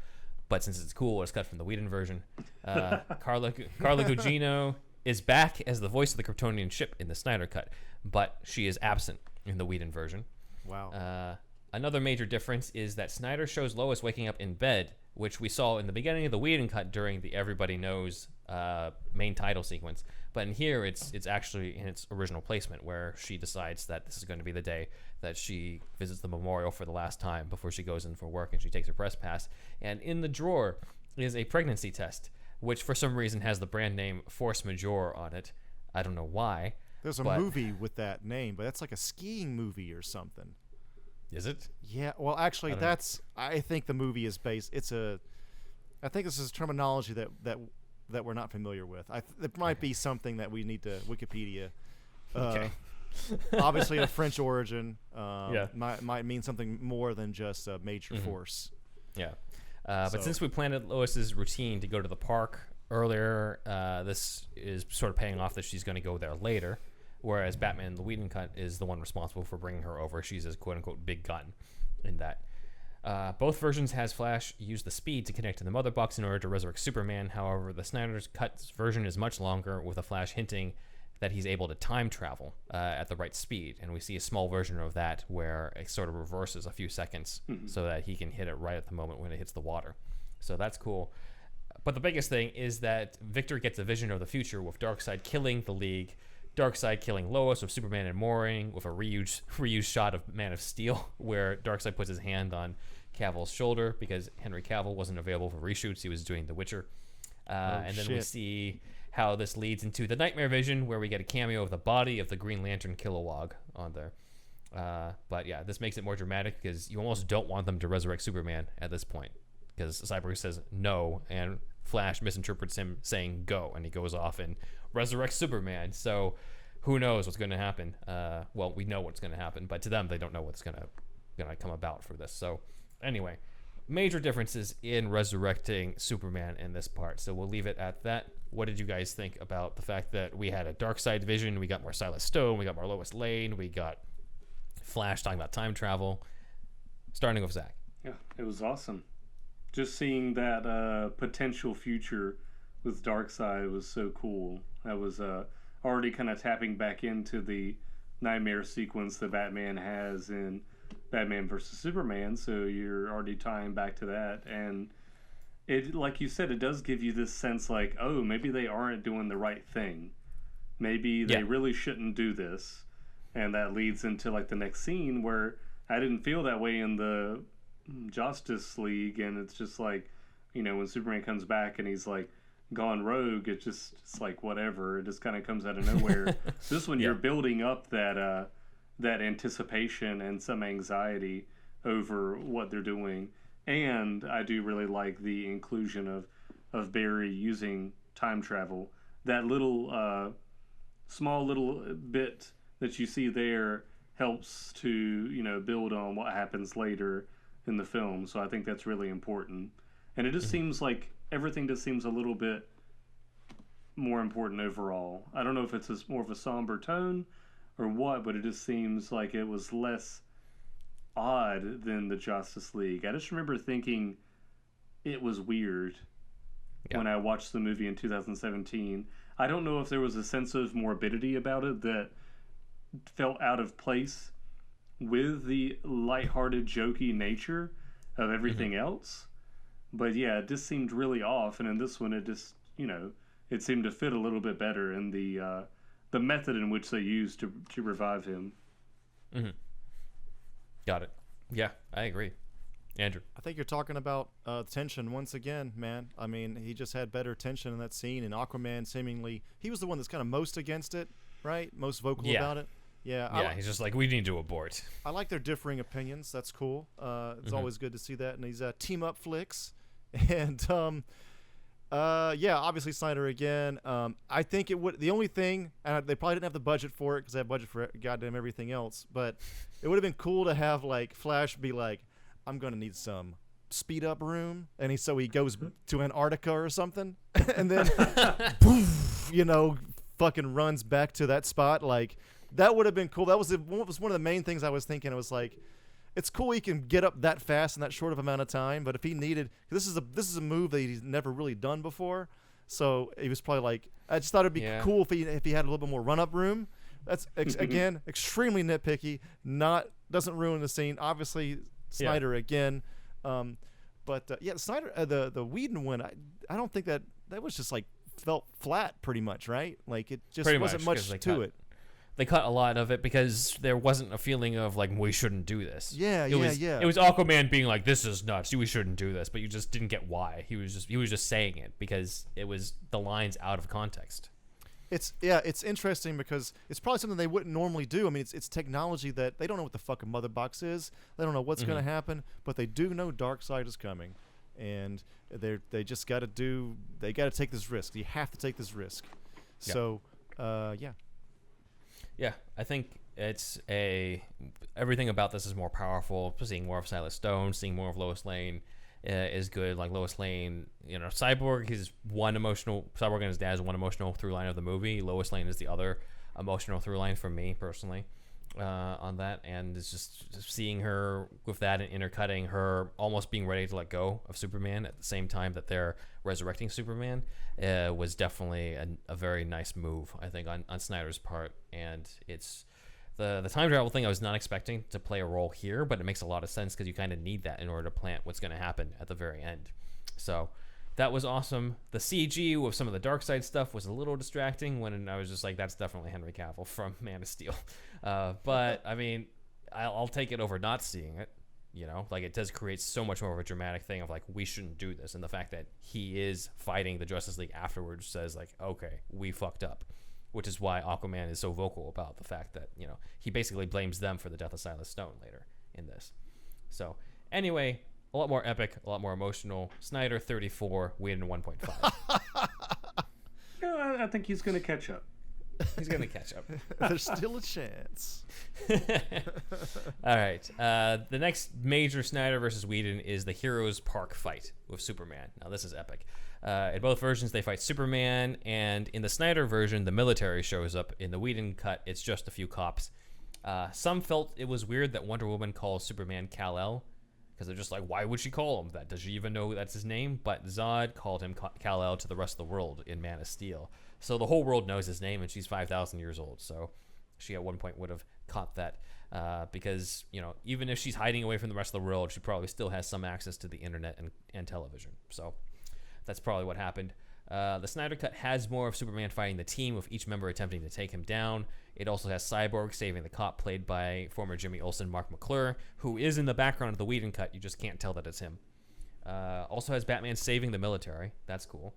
But since it's cool, it's cut from the Whedon version. Carla Gugino is back as the voice of the Kryptonian ship in the Snyder Cut, but she is absent in the Whedon version. Wow. Another major difference is that Snyder shows Lois waking up in bed, which we saw in the beginning of the Whedon Cut during the Everybody Knows main title sequence. But in here, it's actually in its original placement, where she decides that this is going to be the day that she visits the memorial for the last time before she goes in for work, and she takes her press pass. And in the drawer is a pregnancy test, which for some reason has the brand name Force Majeure on it. I don't know why. There's a movie with that name, but that's like a skiing movie or something. Is it? Yeah. Well, actually, I think the movie is based. I think this is terminology that we're not familiar with. It might be something that we need to Wikipedia. Okay. Obviously, a French origin. Might mean something more than just a major force. Yeah. But since we planned Lois's routine to go to the park earlier, this is sort of paying off that she's going to go there later. Whereas Batman in the Whedon Cut is the one responsible for bringing her over. She's his quote-unquote big gun in that. Both versions has Flash use the speed to connect to the Mother Box in order to resurrect Superman. However, the Snyder's Cut version is much longer, with a Flash hinting that he's able to time travel at the right speed. And we see a small version of that where it sort of reverses a few seconds so that he can hit it right at the moment when it hits the water. So that's cool. But the biggest thing is that Victor gets a vision of the future with Darkseid killing the League, Darkseid killing Lois with Superman and Mooring, with a reused shot of Man of Steel where Darkseid puts his hand on Cavill's shoulder because Henry Cavill wasn't available for reshoots. He was doing The Witcher. And then we see how this leads into the Nightmare Vision, where we get a cameo of the body of the Green Lantern Kilowog on there. But yeah, this makes it more dramatic because you almost don't want them to resurrect Superman at this point, because Cyborg says no, and Flash misinterprets him saying go, and he goes off and resurrects Superman. So who knows what's going to happen? Well, we know what's going to happen, but to them, they don't know what's going to come about for this. So anyway, major differences in resurrecting Superman in this part. So we'll leave it at that. What did you guys think about the fact that we had a Darkseid vision, we got more Silas Stone, we got more Lois Lane, we got Flash talking about time travel? Starting with Zach. Yeah, it was awesome. Just seeing that potential future with Darkseid was so cool. I was already kind of tapping back into the nightmare sequence that Batman has in Batman versus Superman, so you're already tying back to that. And it, like you said, it does give you this sense like, oh, maybe they aren't doing the right thing. Maybe they really shouldn't do this. And that leads into like the next scene where I didn't feel that way in the Justice League, and it's just like, you know, when Superman comes back and he's like gone rogue, it's like whatever. It just kind of comes out of nowhere. This one, you're building up that anticipation and some anxiety over what they're doing. And I do really like the inclusion of Barry using time travel. That little small little bit that you see there helps to, you know, build on what happens later in the film. So I think that's really important. And it just seems like everything just seems a little bit more important overall. I don't know if it's more of a somber tone or what, but it just seems like it was less odd than the Justice League. I just remember thinking it was weird when I watched the movie in 2017. I don't know if there was a sense of morbidity about it that felt out of place with the lighthearted, jokey nature of everything else. But yeah, it just seemed really off. And in this one, it just, you know, it seemed to fit a little bit better in the method in which they used to revive him. Got it. Yeah, I agree. Andrew. I think you're talking about tension once again, man. I mean, he just had better tension in that scene, and Aquaman seemingly, he was the one that's kind of most against it, right? Most vocal about it. Yeah, he's just like, we need to abort. I like their differing opinions. That's cool. It's always good to see that in these team up flicks. And obviously Snyder again. I think it would. The only thing, and they probably didn't have the budget for it because they have budget for goddamn everything else. But it would have been cool to have like Flash be like, I'm gonna need some speed up room, and so he goes to Antarctica or something, and then poof, you know, fucking runs back to that spot. Like, that would have been cool. That was one of the main things I was thinking. It was like, it's cool he can get up that fast in that short of amount of time, but if he needed, this is a move that he's never really done before, so he was probably like, I just thought it'd be cool if he had a little bit more run up room. That's again extremely nitpicky. Doesn't ruin the scene. Obviously Snyder again, Snyder the Whedon one. I don't think that was just like felt flat pretty much, right? Like it just wasn't much to it. They cut a lot of it because there wasn't a feeling of like, we shouldn't do this. It was Aquaman being like, this is nuts, we shouldn't do this, but you just didn't get why. He was just saying it because it was the lines out of context. It's interesting because it's probably something they wouldn't normally do. I mean, it's technology that they don't know what the fuck a mother box is. They don't know what's going to happen, but they do know Darkseid is coming, and they just got to take this risk. You have to take this risk. Yeah. So, Yeah, I think everything about this is more powerful. Seeing more of Silas Stone, seeing more of Lois Lane is good. Like Lois Lane, you know, Cyborg and his dad is one emotional through line of the movie. Lois Lane is the other emotional through line for me personally on that. And it's just seeing her with that and intercutting her almost being ready to let go of Superman at the same time that they're resurrecting Superman was definitely a very nice move, I think, on Snyder's part. And it's the time travel thing I was not expecting to play a role here, but it makes a lot of sense because you kind of need that in order to plant what's going to happen at the very end. So that was awesome. The CG with some of the Darkseid stuff was a little distracting when I was just like, that's definitely Henry Cavill from Man of Steel. But I mean, I'll take it over not seeing it. You know, like it does create so much more of a dramatic thing of like, we shouldn't do this. And the fact that he is fighting the Justice League afterwards says like, okay, we fucked up, which is why Aquaman is so vocal about the fact that, you know, he basically blames them for the death of Silas Stone later in this. So anyway, a lot more epic, a lot more emotional. Snyder 34, Whedon 1.5. Yeah, I think he's going to catch up. He's going to catch up. There's still a chance. All right. The next major Snyder versus Whedon is the Heroes Park fight with Superman. Now, this is epic. In both versions, they fight Superman, and in the Snyder version, the military shows up. In the Whedon cut, it's just a few cops. Some felt it was weird that Wonder Woman calls Superman Kal-El, because they're just like, why would she call him that? Does she even know that's his name? But Zod called him Kal-El to the rest of the world in Man of Steel. So the whole world knows his name, and she's 5,000 years old. So she at one point would have caught that because, you know, even if she's hiding away from the rest of the world, she probably still has some access to the internet and television. So that's probably what happened. The Snyder Cut has more of Superman fighting the team, with each member attempting to take him down. It also has Cyborg saving the cop, played by former Jimmy Olsen Mark McClure, who is in the background of the Whedon Cut. You just can't tell that it's him. Also has Batman saving the military. That's cool.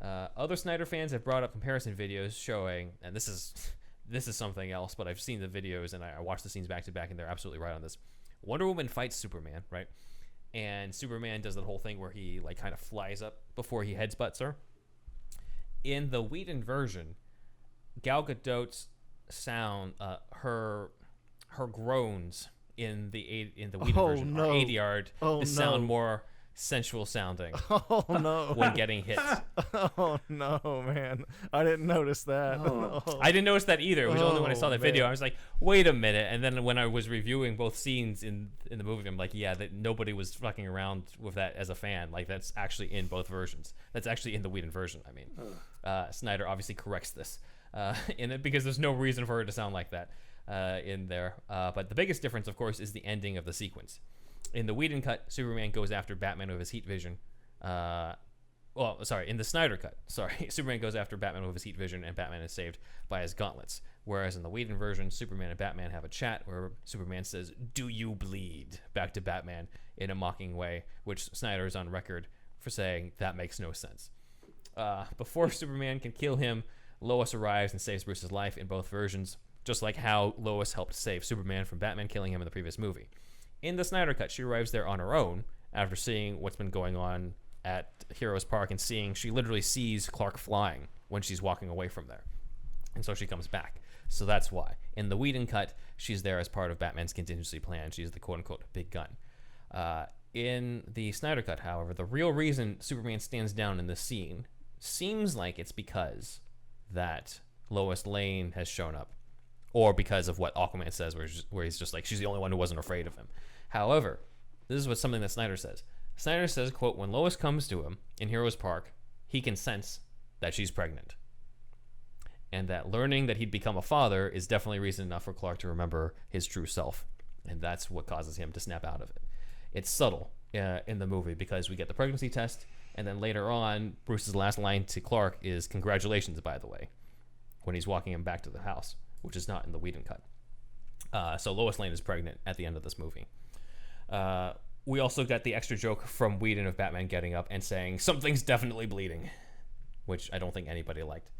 Other Snyder fans have brought up comparison videos showing, and this is something else, but I've seen the videos and I watched the scenes back to back, and they're absolutely right on this. Wonder Woman fights Superman, right? And Superman does that whole thing where he like kind of flies up before he headbutts her. In the Whedon version, Gal Gadot's sound, her groans in the Whedon version are ADR'd sound more sensual sounding. Oh no! When getting hit. Oh no, man! I didn't notice that. Oh. I didn't notice that either. It was only when I saw that video. I was like, wait a minute. And then when I was reviewing both scenes in the movie, I'm like, yeah, that nobody was fucking around with that as a fan. Like, that's actually in both versions. That's actually in the Whedon version. I mean, Snyder obviously corrects this in it because there's no reason for her to sound like that in there. But the biggest difference, of course, is the ending of the sequence. In the Whedon cut, Superman goes after Batman with his heat vision. In the Snyder cut, Superman goes after Batman with his heat vision, and Batman is saved by his gauntlets. Whereas in the Whedon version, Superman and Batman have a chat where Superman says, "Do you bleed?" back to Batman in a mocking way, which Snyder is on record for saying that makes no sense. Before Superman can kill him, Lois arrives and saves Bruce's life in both versions, just like how Lois helped save Superman from Batman killing him in the previous movie. In the Snyder Cut, she arrives there on her own after seeing what's been going on at Heroes Park and she literally sees Clark flying when she's walking away from there. And so she comes back. So that's why. In the Whedon Cut, she's there as part of Batman's contingency plan. She's the quote-unquote big gun. In the Snyder Cut, however, the real reason Superman stands down in this scene seems like it's because that Lois Lane has shown up. Or because of what Aquaman says, where he's just like, she's the only one who wasn't afraid of him. However, this is something that Snyder says. Snyder says, quote, when Lois comes to him in Heroes Park, he can sense that she's pregnant. And that learning that he'd become a father is definitely reason enough for Clark to remember his true self. And that's what causes him to snap out of it. It's subtle in the movie because we get the pregnancy test, and then later on, Bruce's last line to Clark is, "Congratulations, by the way," when he's walking him back to the house, which is not in the Whedon cut. So Lois Lane is pregnant at the end of this movie. We also got the extra joke from Whedon of Batman getting up and saying, "Something's definitely bleeding," which I don't think anybody liked.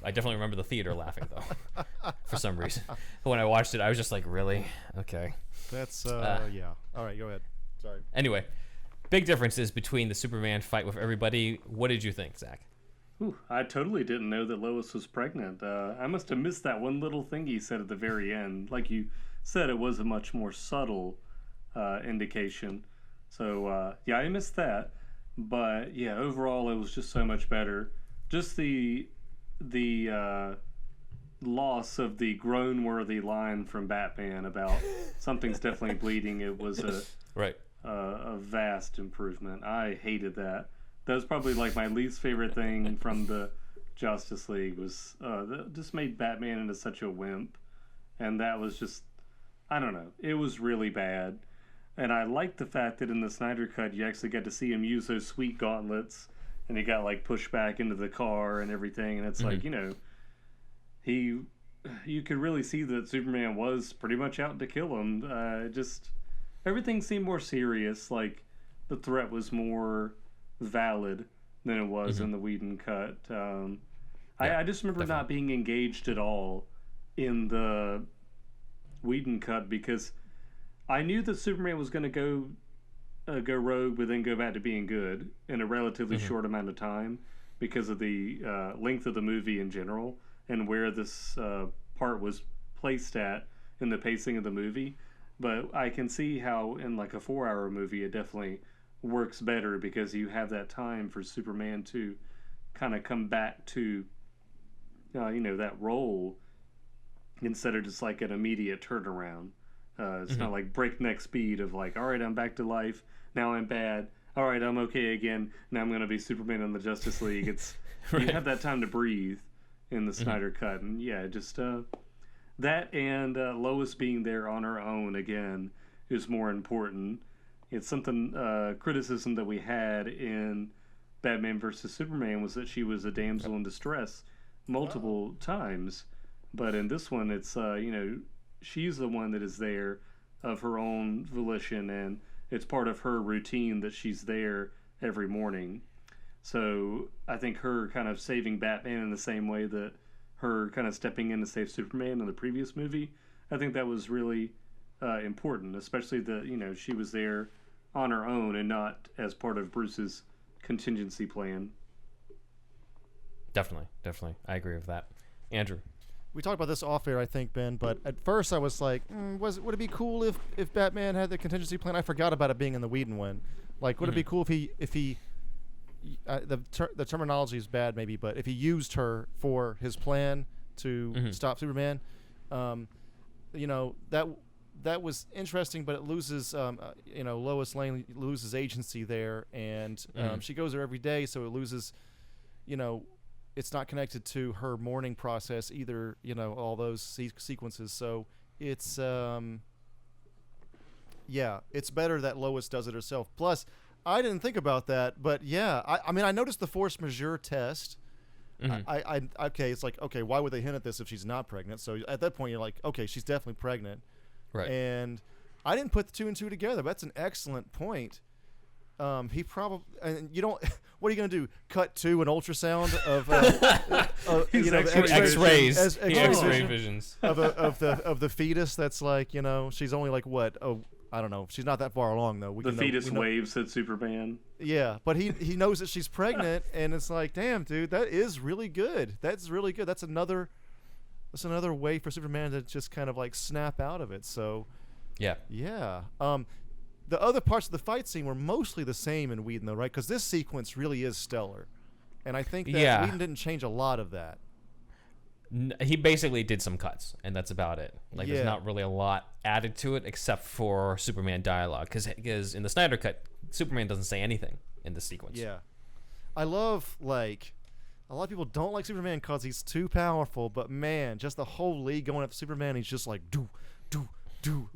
I definitely remember the theater laughing, though, for some reason. When I watched it, I was just like, really? Okay. That's, yeah. All right, go ahead. Sorry. Anyway, big differences between the Superman fight with everybody. What did you think, Zach? Ooh, I totally didn't know that Lois was pregnant. I must have missed that one little thing he said at the very end. Like you said, it was a much more subtle indication. So, yeah, I missed that. But, yeah, overall, it was just so much better. Just the loss of the groan-worthy line from Batman about something's definitely bleeding. It was a vast improvement. I hated that. That was probably like my least favorite thing from the Justice League was that just made Batman into such a wimp, and that was just, I don't know, it was really bad. And I liked the fact that in the Snyder Cut you actually got to see him use those sweet gauntlets and he got like pushed back into the car and everything, and it's like, you know, you could really see that Superman was pretty much out to kill him. Just everything seemed more serious, like the threat was more valid than it was in the Whedon cut. I just remember not being engaged at all in the Whedon cut because I knew that Superman was going to go rogue, but then go back to being good in a relatively short amount of time because of the length of the movie in general and where this part was placed at in the pacing of the movie. But I can see how in like a 4-hour movie it definitely works better because you have that time for Superman to kind of come back to you know, that role instead of just like an immediate turnaround. It's not like breakneck speed of like, all right, I'm back to life. Now I'm bad. All right, I'm okay again. Now I'm going to be Superman in the Justice League. It's you have that time to breathe in the Snyder Cut. And yeah, just that and Lois being there on her own again is more important. It's something, criticism that we had in Batman versus Superman was that she was a damsel in distress multiple times. But in this one, it's, you know, she's the one that is there of her own volition, and it's part of her routine that she's there every morning. So I think her kind of saving Batman in the same way that her kind of stepping in to save Superman in the previous movie, I think that was really important, especially that, you know, she was there on her own and not as part of Bruce's contingency plan. Definitely. I agree with that. Andrew? We talked about this off air, I think, Ben, but at first I was like, would it be cool if Batman had the contingency plan? I forgot about it being in the Whedon one. Like, would it be cool if he the terminology is bad maybe, but if he used her for his plan to stop Superman, you know, that was interesting, but it loses, you know, Lois Lane loses agency there, and she goes there every day, so it loses, you know, it's not connected to her morning process either, you know, all those sequences. So it's, yeah, it's better that Lois does it herself. Plus, I didn't think about that, but yeah, I mean, I noticed the force majeure test. Okay, it's like, okay, why would they hint at this if she's not pregnant? So at that point, you're like, okay, she's definitely pregnant. Right. And I didn't put the 2 and 2 together. That's an excellent point. He probably, and you don't. What are you gonna do? Cut to an ultrasound of you know, X-rays, X-ray visions of the fetus. That's like, you know, she's only like what? Oh, I don't know. She's not that far along though. The fetus waves at Superman. Yeah, but he knows that she's pregnant, and it's like, damn, dude, that is really good. That's really good. That's another way for Superman to just kind of like snap out of it. So, yeah. The other parts of the fight scene were mostly the same in Whedon, though, right? Because this sequence really is stellar, and I think that Whedon didn't change a lot of that. He basically did some cuts, and that's about it. Like, there's not really a lot added to it except for Superman dialogue, because in the Snyder Cut, Superman doesn't say anything in this sequence. Yeah, I love, like, a lot of people don't like Superman because he's too powerful, but man, just the whole league going after Superman, he's just like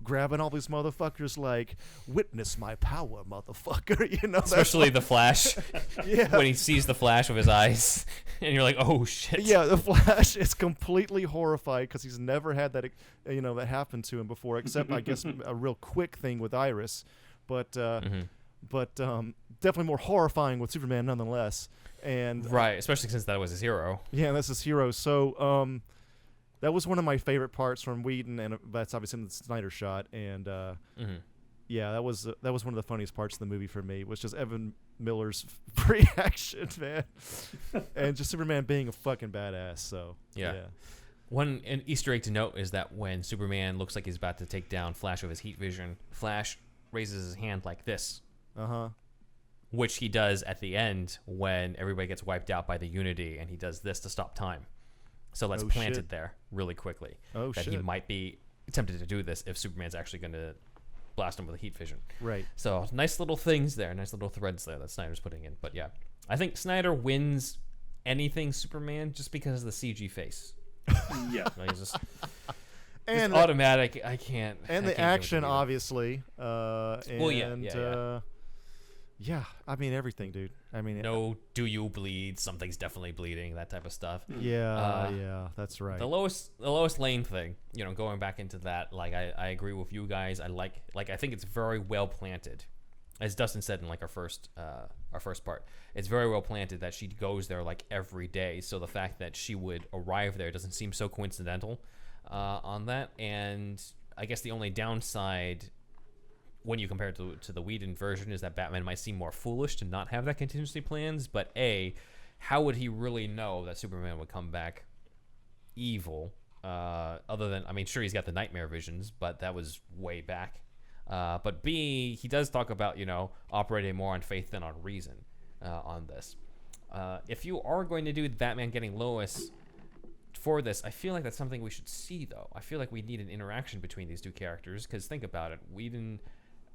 grabbing all these motherfuckers, like, witness my power, motherfucker. You know, especially the Flash. When he sees the Flash with his eyes, and you're like, oh shit. Yeah, the Flash is completely horrified because he's never had that, you know, that happen to him before, except I guess a real quick thing with Iris, but definitely more horrifying with Superman nonetheless. And right, especially since that was his hero. Yeah, that's his hero. So that was one of my favorite parts from Whedon, and that's obviously in the Snyder shot. And yeah, that was one of the funniest parts of the movie for me, was just Evan Miller's reaction, man, and just Superman being a fucking badass. So yeah. One Easter egg to note is that when Superman looks like he's about to take down Flash with his heat vision, Flash raises his hand like this. Which he does at the end when everybody gets wiped out by the Unity, and he does this to stop time. So that's planted there really quickly. He might be tempted to do this if Superman's actually going to blast him with a heat vision. Right. So nice little things there, nice little threads there that Snyder's putting in. But yeah, I think Snyder wins anything Superman just because of the CG face. Yeah. Like, and automatic. I can't. And the action, obviously. Yeah, I mean everything, dude. I mean, No, do you bleed? Something's definitely bleeding. That type of stuff. yeah, that's right. The Lois Lane thing, going back into that, like I agree with you guys. I think it's very well planted, as Dustin said in like our first part. It's very well planted that she goes there like every day. So the fact that she would arrive there doesn't seem so coincidental on that. And I guess the only downside, when you compare it to the Whedon version, is that Batman might seem more foolish to not have that contingency plans. But how would he really know that Superman would come back evil? Other than, I mean, sure, he's got the nightmare visions, but that was way back. But B, he does talk about, operating more on faith than on reason on this. If you are going to do Batman getting Lois for this, I feel like that's something we should see, though. I feel like we need an interaction between these two characters, because think about it. Whedon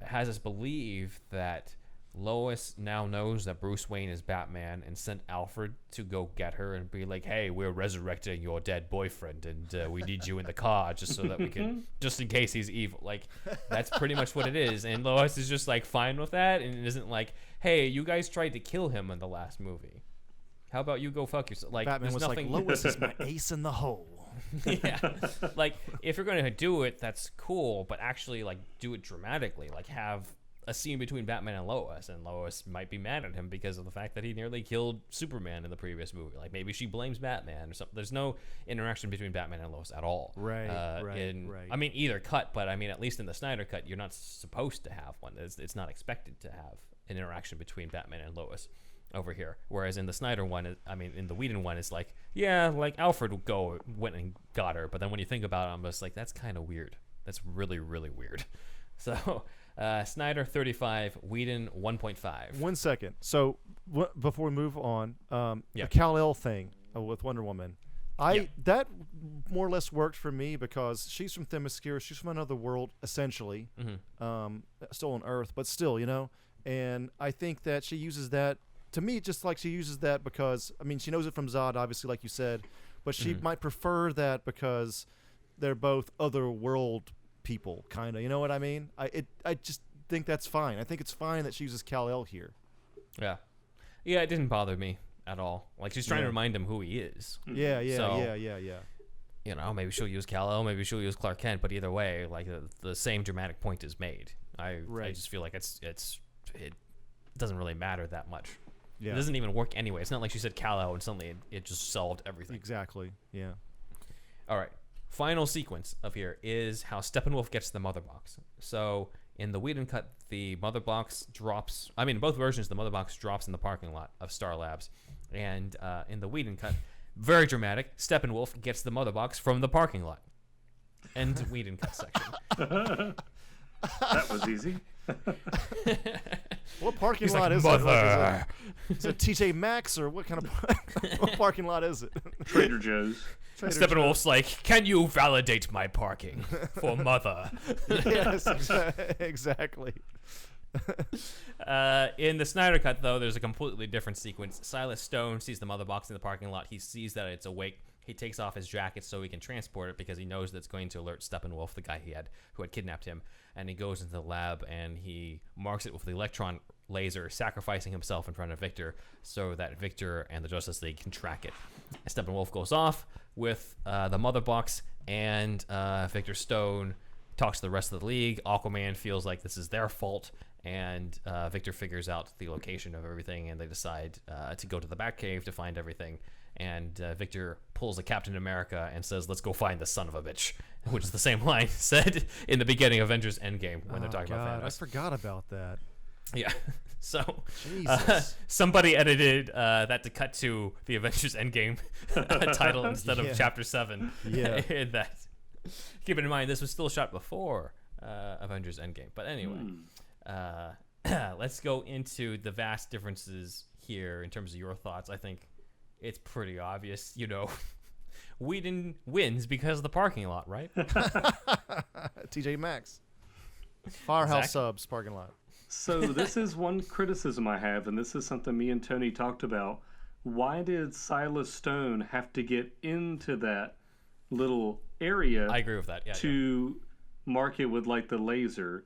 has us believe that Lois now knows that Bruce Wayne is Batman and sent Alfred to go get her and be like, hey, we're resurrecting your dead boyfriend and we need you in the car just so that we can, just in case he's evil. Like, that's pretty much what it is. And Lois is just like fine with that and isn't like, hey, you guys tried to kill him in the last movie. How about you go fuck yourself? Like, Batman was nothing... like, Lois is my ace in the hole. Yeah. Like, if you're going to do it, that's cool, but actually, like, do it dramatically. Like, have a scene between Batman and Lois might be mad at him because of the fact that he nearly killed Superman in the previous movie. Like, maybe she blames Batman or something. There's no interaction between Batman and Lois at all. Right. I mean, either cut, but I mean, at least in the Snyder Cut, you're not supposed to have one. It's not expected to have an interaction between Batman and Lois over here. Whereas in the Snyder one, in the Whedon one, it's like, yeah, like Alfred went and got her. But then when you think about it, I'm just like, that's kind of weird. That's really, really weird. So... Snyder 35, Whedon 1.5. 1 second. So before we move on, Yeah. the Kal-El thing with Wonder Woman, that more or less worked for me because she's from Themyscira, she's from another world essentially, still on Earth, but still, And I think that she uses that to me, just like she uses that because she knows it from Zod, obviously, like you said, but she might prefer that because they're both other world people, kind of, you know what I mean? I just think that's fine. I think it's fine that she uses Kal-El here. Yeah, it didn't bother me at all. Like, she's trying to remind him who he is. Yeah. Maybe she'll use Kal-El, maybe she'll use Clark Kent, but either way, like the same dramatic point is made. I just feel like it doesn't really matter that much. It doesn't even work anyway. It's not like she said Kal-El and suddenly it just solved everything. Exactly. Yeah. All right. Final sequence of here is how Steppenwolf gets the mother box. So in the Whedon cut, the mother box drops. In both versions, the mother box drops in the parking lot of Star Labs. And in the Whedon cut, very dramatic, Steppenwolf gets the mother box from the parking lot. End Whedon cut section. That was easy. What parking He's lot like, is Mother. it? Is it TJ Maxx or what kind of what parking lot is it? Trader Joe's. Steppenwolf's like, can you validate my parking for Mother? Yes, exactly. In the Snyder Cut, though, there's a completely different sequence. Silas Stone sees the mother box in the parking lot. He sees that it's awake. He takes off his jacket so he can transport it because he knows that it's going to alert Steppenwolf, the guy who had kidnapped him. And he goes into the lab and he marks it with the electron laser, sacrificing himself in front of Victor so that Victor and the Justice League can track it. Steppenwolf goes off with the mother box, and Victor Stone talks to the rest of the League. Aquaman feels like this is their fault, and Victor figures out the location of everything, and they decide to go to the Batcave to find everything. And Victor pulls a Captain America and says, let's go find the son of a bitch, which is the same line said in the beginning of Avengers Endgame when they're talking about Thanos. I forgot about that. Yeah. So somebody edited that to cut to the Avengers Endgame title instead of Chapter 7. Yeah. That. Keep in mind, this was still shot before Avengers Endgame. But anyway, let's go into the vast differences here in terms of your thoughts. I think it's pretty obvious, Whedon wins because of the parking lot, right? TJ Maxx. Firehouse Zach? Subs parking lot. So this is one criticism I have, and this is something me and Tony talked about. Why did Silas Stone have to get into that little area? I agree with that. Yeah, to mark it with like the laser.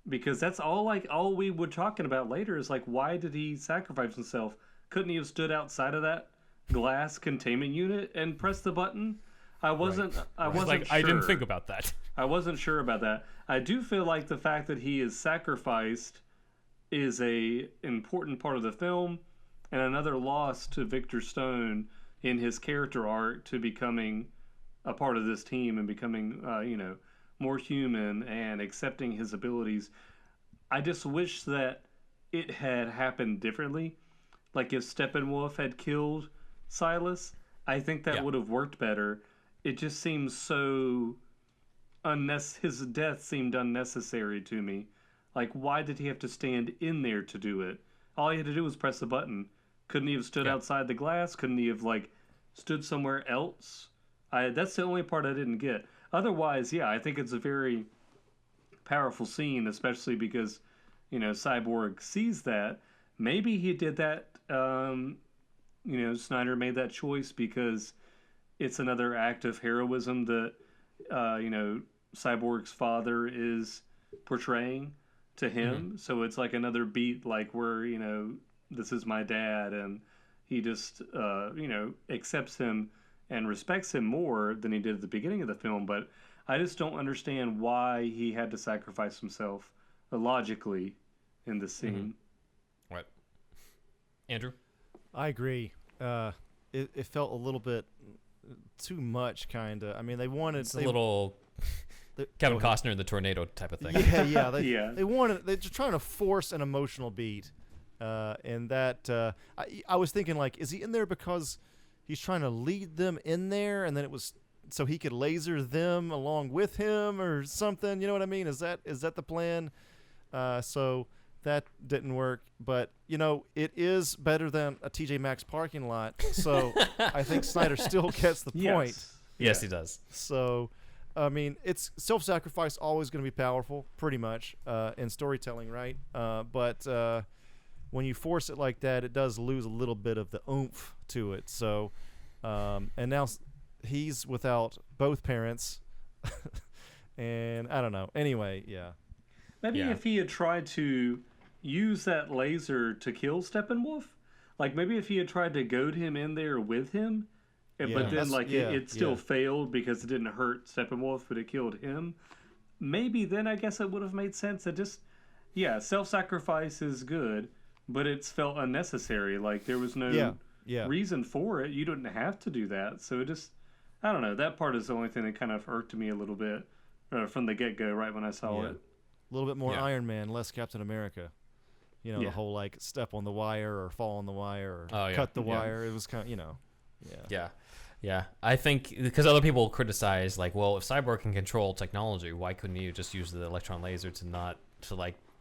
because that's all we were talking about later is like, why did he sacrifice himself? Couldn't he have stood outside of that glass containment unit and pressed the button? I wasn't sure. I didn't think about that. I wasn't sure about that. I do feel like the fact that he is sacrificed is a important part of the film, and another loss to Victor Stone in his character arc to becoming a part of this team and becoming, more human and accepting his abilities. I just wish that it had happened differently. Like if Steppenwolf had killed Silas, I think that would have worked better. It just seems so his death seemed unnecessary to me. Like, why did he have to stand in there to do it? All he had to do was press the button. Couldn't he have stood outside the glass? Couldn't he have, stood somewhere else? That's the only part I didn't get. Otherwise, I think it's a very powerful scene, especially because, Cyborg sees that. Maybe he did that, Snyder made that choice because it's another act of heroism that, Cyborg's father is portraying to him. Mm-hmm. So it's like another beat, like where, this is my dad, and he just, accepts him and respects him more than he did at the beginning of the film. But I just don't understand why he had to sacrifice himself logically in this scene. Mm-hmm. Right. Andrew? I agree. It felt a little bit too much, kind of. I mean, they wanted... It's a little Kevin Costner in the tornado type of thing. Yeah. They're just trying to force an emotional beat. And that... I was thinking, is he in there because he's trying to lead them in there, and then it was so he could laser them along with him or something? You know what I mean? Is that the plan? So that didn't work. But, it is better than a TJ Maxx parking lot. So I think Snyder still gets the point. Yes, he does. So, I mean, it's self-sacrifice always going to be powerful, pretty much, in storytelling, right? But when you force it like that, it does lose a little bit of the oomph to it. So, and now he's without both parents. And I don't know. Anyway, yeah. Maybe if he had tried to use that laser to kill Steppenwolf, maybe if he had tried to goad him in there with him, but then it still failed because it didn't hurt Steppenwolf, but it killed him. Maybe then I guess it would have made sense. It just, self-sacrifice is good, but it's felt unnecessary. There was no reason for it. You didn't have to do that. So it just, I don't know. That part is the only thing that kind of irked me a little bit from the get-go, right when I saw it. A little bit more Iron Man, less Captain America. The whole step on the wire or fall on the wire or cut the wire. It was kind of, Yeah. I think because other people criticize if Cyborg can control technology, why couldn't he just use the electron laser to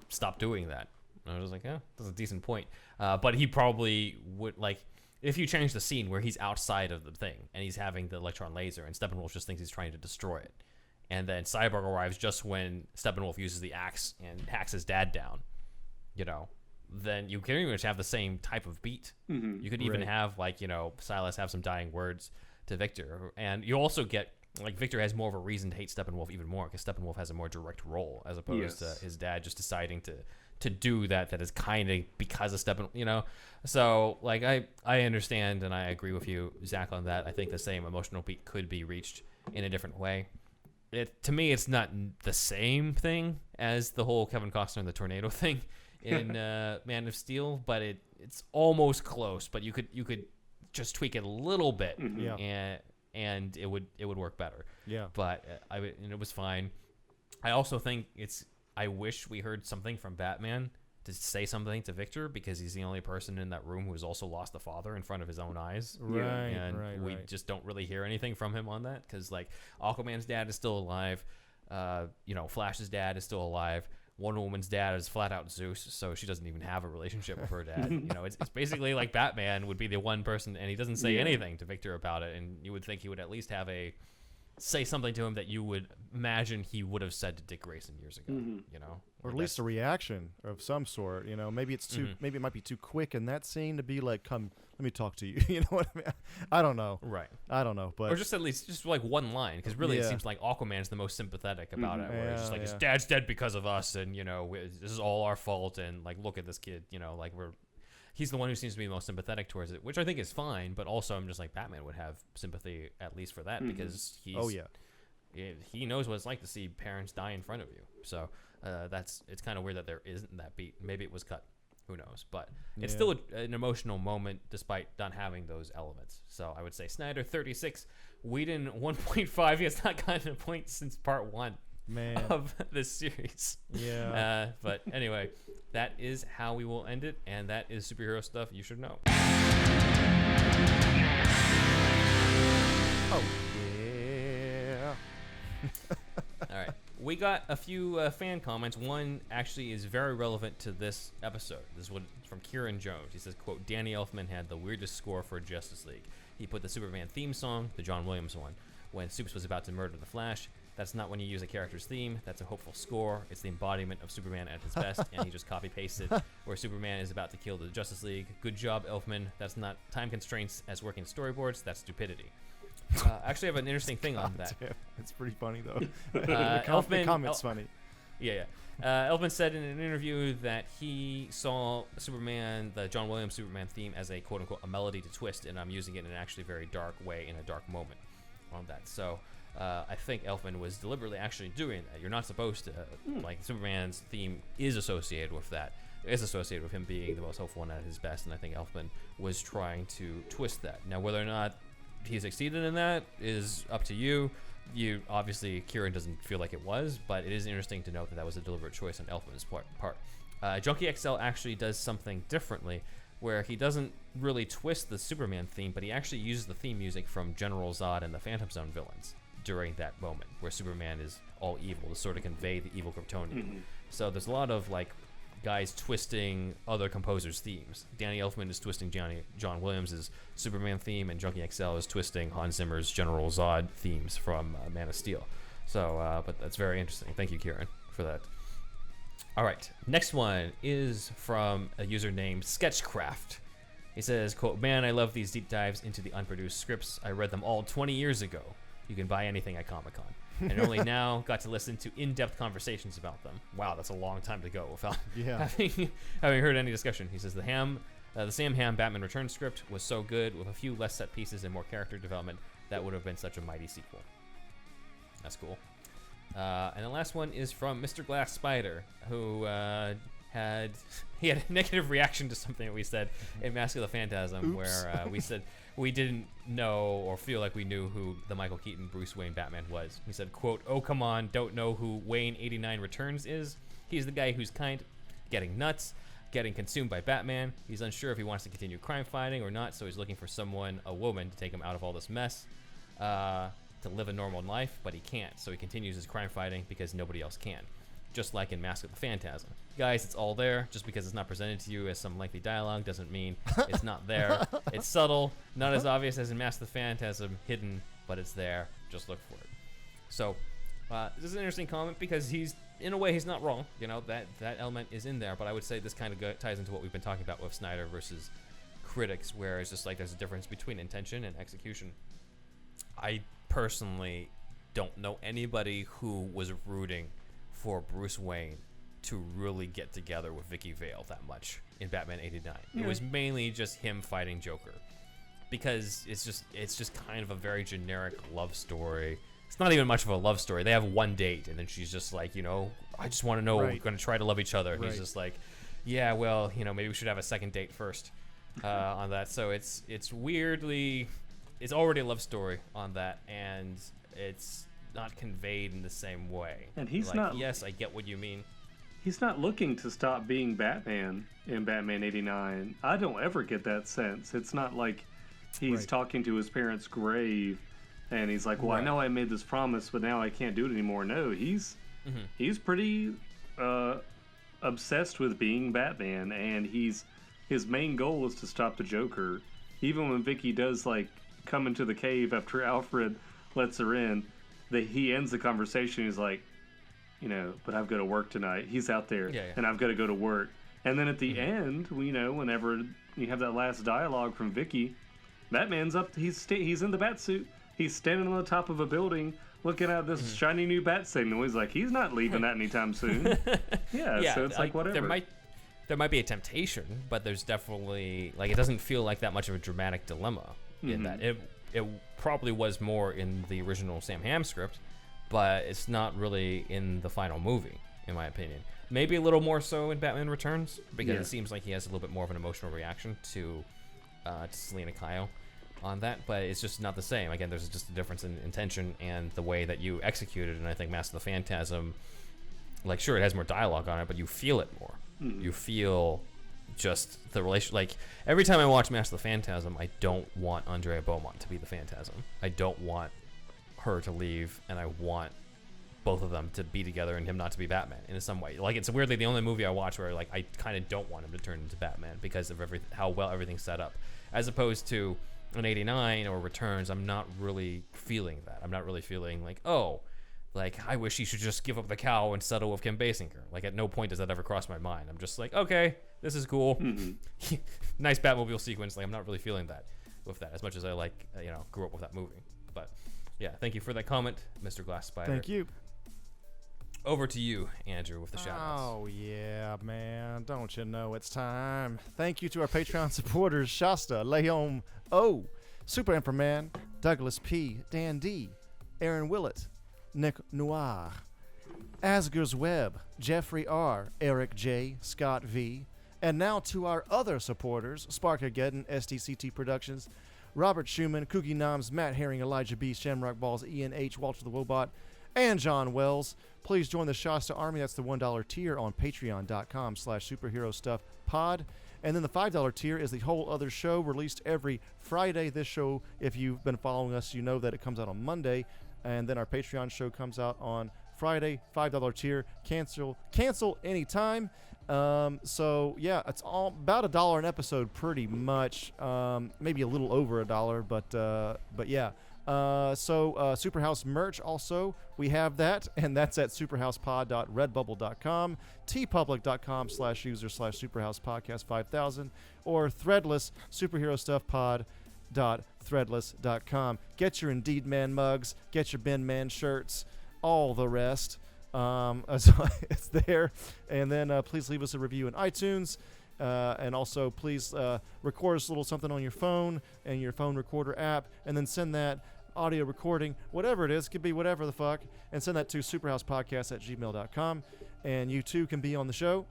stop doing that? And I was like, that's a decent point. But he probably would if you change the scene where he's outside of the thing and he's having the electron laser and Steppenwolf just thinks he's trying to destroy it. And then Cyborg arrives just when Steppenwolf uses the axe and hacks his dad down, then you can even have the same type of beat. Mm-hmm. You could even have Silas have some dying words to Victor. And you also get Victor has more of a reason to hate Steppenwolf even more because Steppenwolf has a more direct role as opposed to his dad just deciding to do that is kind of because of Steppenwolf, So I understand and I agree with you, Zach, on that. I think the same emotional beat could be reached in a different way. To me, it's not the same thing as the whole Kevin Costner and the tornado thing in Man of Steel, but it's almost close. But you could just tweak it a little bit, and it would work better. Yeah. But and it was fine. I also think I wish we heard something from Batman to say something to Victor because he's the only person in that room who has also lost a father in front of his own eyes. Right. And we just don't really hear anything from him on that because Aquaman's dad is still alive. Flash's dad is still alive. Wonder Woman's dad is flat out Zeus, so she doesn't even have a relationship with her dad. It's basically like Batman would be the one person, and he doesn't say anything to Victor about it. And you would think he would at least have a say something to him that you would imagine he would have said to Dick Grayson years ago. You know, or at least a reaction of some sort. You know, maybe it's too. Maybe it might be too quick in that scene to be like, "Come, let me talk to you." You know what I mean? I don't know. Right. I don't know, but or just at least just like one line, because really it seems like Aquaman's the most sympathetic about it. Where it's just like his dad's dead because of us, and you know this is all our fault, and like look at this kid. You know, like he's the one who seems to be most sympathetic towards it, which I think is fine. But also, I'm just like Batman would have sympathy at least for that because he's. Oh yeah. He knows what it's like to see parents die in front of you. So it's kind of weird that there isn't that beat. Maybe it was cut. Who knows? But it's still an emotional moment despite not having those elements. So I would say Snyder 36, Whedon 1.5. He has not gotten a point since part 1 of this series. Yeah. But anyway, that is how we will end it, and that is superhero stuff you should know. Oh. All right. We got a few fan comments. One actually is very relevant to this episode. This is from Kieran Jones. He says, quote, Danny Elfman had the weirdest score for Justice League. He put the Superman theme song, the John Williams one, when Supes was about to murder the Flash. That's not when you use a character's theme. That's a hopeful score. It's the embodiment of Superman at his best, and he just copy-pasted where Superman is about to kill the Justice League. Good job, Elfman. That's not time constraints as working storyboards. That's stupidity. Actually, I have an interesting thing on that. It's pretty funny, though. The comment's funny. Yeah. Elfman said in an interview that he saw Superman, the John Williams Superman theme, as a quote-unquote a melody to twist, and I'm using it in an actually very dark way in a dark moment on that. So I think Elfman was deliberately actually doing that. You're not supposed to. Like, Superman's theme is associated with that. Is associated with him being the most hopeful and at his best, and I think Elfman was trying to twist that. Now, whether or not he succeeded in that is up to you. You obviously, Kieran doesn't feel like it was, but it is interesting to note that that was a deliberate choice on Elfman's part. Junkie XL actually does something differently, where he doesn't really twist the Superman theme, but he actually uses the theme music from General Zod and the Phantom Zone villains during that moment, where Superman is all evil to sort of convey the evil Kryptonian. So there's a lot of like guys twisting other composers' themes. Danny Elfman is twisting John Williams' Superman theme, and Junkie XL is twisting Hans Zimmer's General Zod themes from Man of Steel. So, but that's very interesting. Thank you, Kieran, for that. All right, next one is from a user named Sketchcraft. He says, quote, man, I love these deep dives into the unproduced scripts. I read them all 20 years ago. You can buy anything at Comic-Con. And only now got to listen to in-depth conversations about them. Wow, that's a long time to go without having heard any discussion. He says the Sam Hamm Batman Returns script was so good, with a few less set pieces and more character development, that would have been such a mighty sequel. That's cool. And the last one is from Mr. Glass Spider, who had a negative reaction to something that we said in Mask of the Phantasm. Oops. Where we said we didn't know or feel like we knew who the Michael Keaton Bruce Wayne Batman was. He said, quote, oh, come on, don't know who Wayne 89 Returns is? He's the guy who's getting nuts, getting consumed by Batman. He's unsure if he wants to continue crime fighting or not, so he's looking for someone, a woman, to take him out of all this mess, to live a normal life, but he can't, so he continues his crime fighting because nobody else can. Just like in Mask of the Phantasm. Guys, it's all there. Just because it's not presented to you as some lengthy dialogue doesn't mean it's not there. It's subtle, not as obvious as in Mask of the Phantasm, hidden, but it's there. Just look for it. So, this is an interesting comment because in a way, he's not wrong. You know, that element is in there, but I would say this kind of ties into what we've been talking about with Snyder versus critics, where it's just like there's a difference between intention and execution. I personally don't know anybody who was rooting for Bruce Wayne to really get together with Vicky Vale that much in Batman 89. Yeah. It was mainly just him fighting Joker, because it's just kind of a very generic love story. It's not even much of a love story. They have one date, and then she's just like, you know, I just want to know, we're going to try to love each other. Right. He's just like, yeah, well, you know, maybe we should have a second date first on that. So it's weirdly, it's already a love story on that, and it's not conveyed in the same way. And he's like, not. Yes, I get what you mean. He's not looking to stop being Batman in Batman 89. I don't ever get that sense. It's not like he's talking to his parents' grave and he's like, well, I know I made this promise, but now I can't do it anymore. No, he's pretty obsessed with being Batman, and his main goal is to stop the Joker. Even when Vicky does like come into the cave after Alfred lets her in, he ends the conversation. He's like, but I've got to work tonight. He's out there, and I've got to go to work. And then at the end, whenever you have that last dialogue from Vicky, Batman's up. He's in the bat suit. He's standing on the top of a building, looking at this shiny new bat signal. He's like, he's not leaving that anytime soon. So it's like whatever. There might be a temptation, but there's definitely it doesn't feel like that much of a dramatic dilemma in that. It probably was more in the original Sam Hamm script, but it's not really in the final movie, in my opinion. Maybe a little more so in Batman Returns, because it seems like he has a little bit more of an emotional reaction to Selena Kyle on that, but it's just not the same. Again, there's just a difference in intention and the way that you execute it, and I think Mask of the Phantasm, sure, it has more dialogue on it, but you feel it more. You feel just the relation. Every time I watch Mask of the Phantasm, I don't want Andrea Beaumont to be the Phantasm. I don't want her to leave, and I want both of them to be together and him not to be Batman in some way. It's weirdly the only movie I watch where I kind of don't want him to turn into Batman because of how well everything's set up, as opposed to in 89 or Returns. I'm not really feeling that. I'm not really feeling I wish he should just give up the cow and settle with Kim Basinger. At no point does that ever cross my mind. I'm just okay, this is cool. Nice Batmobile sequence. I'm not really feeling that with that as much as I grew up with that movie. But yeah, thank you for that comment, Mr. Glass Spider. Thank you. Over to you, Andrew, with the shout-outs. Oh, yeah, man. Don't you know it's time? Thank you to our Patreon supporters, Shasta, Leon O, Super Emperman, Douglas P, Dan D, Aaron Willett, Nick Noir, Asger's Web, Jeffrey R, Eric J, Scott V, and now to our other supporters, Sparkageddon, SDCT Productions, Robert Schumann, Cookie Noms, Matt Herring, Elijah B, Shamrock Balls, Ian H, Walter the Wobot, and John Wells. Please join the Shasta Army. That's the $1 tier on patreon.com/superherostuffpod. And then the $5 tier is the whole other show released every Friday. This show, if you've been following us, you know that it comes out on Monday. And then our Patreon show comes out on Friday. $5 tier. Cancel anytime. So yeah, it's all about $1 an episode, pretty much. Maybe a little over $1, but yeah. Superhouse merch also, we have that, and that's at superhousepod.redbubble.com, tpublic.com/user/superhousepodcast5000, or threadless superherostuffpod.threadless.com. Get your Indeed Man mugs, get your Ben Man shirts, all the rest. So it's there. And then please leave us a review in iTunes. And also please record us a little something on your phone and your phone recorder app, and then send that audio recording, whatever it is, could be whatever the fuck, and send that to superhousepodcast@gmail.com, and you too can be on the show.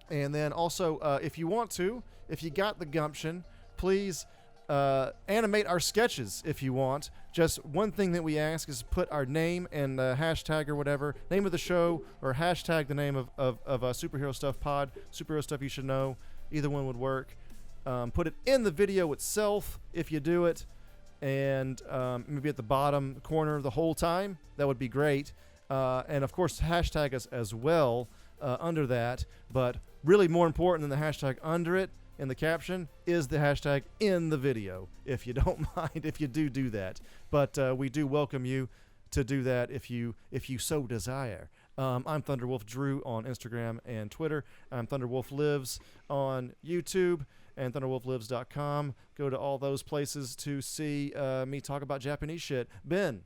And then also, if you want to, if you got the gumption, please animate our sketches if you want. Just one thing that we ask is put our name and hashtag or whatever, name of the show, or hashtag the name of Superhero Stuff Pod, Superhero Stuff You Should Know. Either one would work. Put it in the video itself if you do it, and maybe at the bottom corner the whole time. That would be great. And of course, hashtag us as well under that. But really more important than the hashtag under it in the caption is the hashtag in the video, if you don't mind, if you do that. But we do welcome you to do that if you so desire. I'm Thunderwolf Drew on Instagram and Twitter. I'm Thunderwolf Lives on YouTube and thunderwolflives.com. Go to all those places to see me talk about Japanese shit. Ben.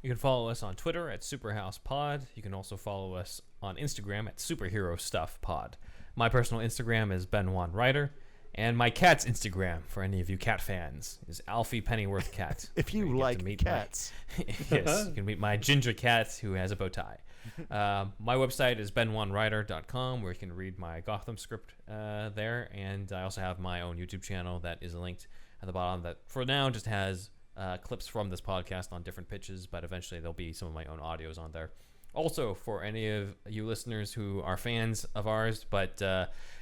You can follow us on Twitter at SuperhousePod. You can also follow us on Instagram at SuperheroStuffPod. My personal Instagram is Ben1Writer, and my cat's Instagram, for any of you cat fans, is Alfie Pennyworth Cat. If you like cats. Yes, you can meet my ginger cat who has a bow tie. My website is ben1writer.com, where you can read my Gotham script there, and I also have my own YouTube channel that is linked at the bottom that for now just has clips from this podcast on different pitches, but eventually there'll be some of my own audios on there Also, for any of you listeners who are fans of ours, but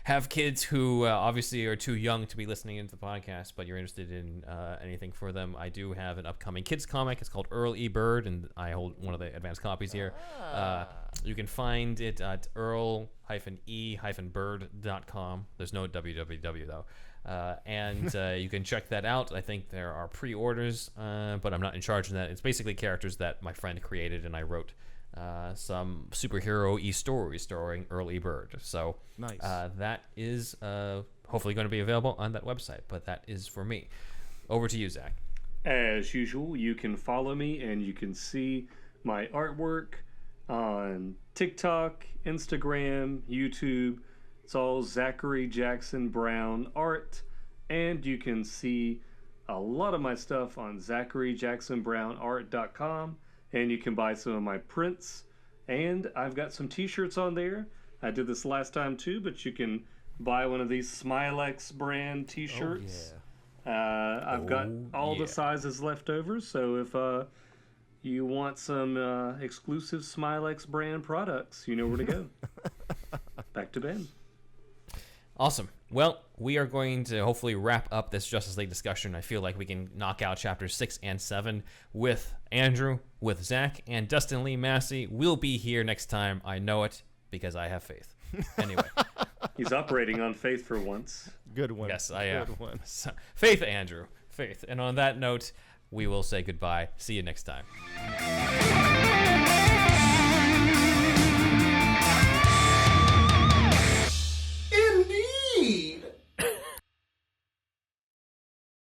have kids who obviously are too young to be listening into the podcast, but you're interested in anything for them, I do have an upcoming kids comic. It's called Earl E. Bird, and I hold one of the advanced copies here. You can find it at earl-e-bird.com. There's no www, though. And you can check that out. I think there are pre-orders, but I'm not in charge of that. It's basically characters that my friend created, and I wrote some superhero-y stories starring Earl E. Bird. So nice. That is hopefully going to be available on that website, but that is for me. Over to you, Zach. As usual, you can follow me and you can see my artwork on TikTok, Instagram, YouTube. It's all Zachary Jackson Brown art, and you can see a lot of my stuff on ZacharyJacksonBrownArt.com, and you can buy some of my prints, and I've got some t-shirts on there. I did this last time too, but you can buy one of these Smilex brand t-shirts. Oh, yeah. I've got all the sizes left over, so if you want some exclusive Smilex brand products, you know where to go. Back to Ben. Awesome. Well, we are going to hopefully wrap up this Justice League discussion. I feel like we can knock out chapters 6 and 7 with Andrew, with Zach, and Dustin Lee Massey will be here next time. I know it because I have faith. Anyway. He's operating on faith for once. Good one. Yes, I am. Good one. So, faith, Andrew. Faith. And on that note, we will say goodbye. See you next time.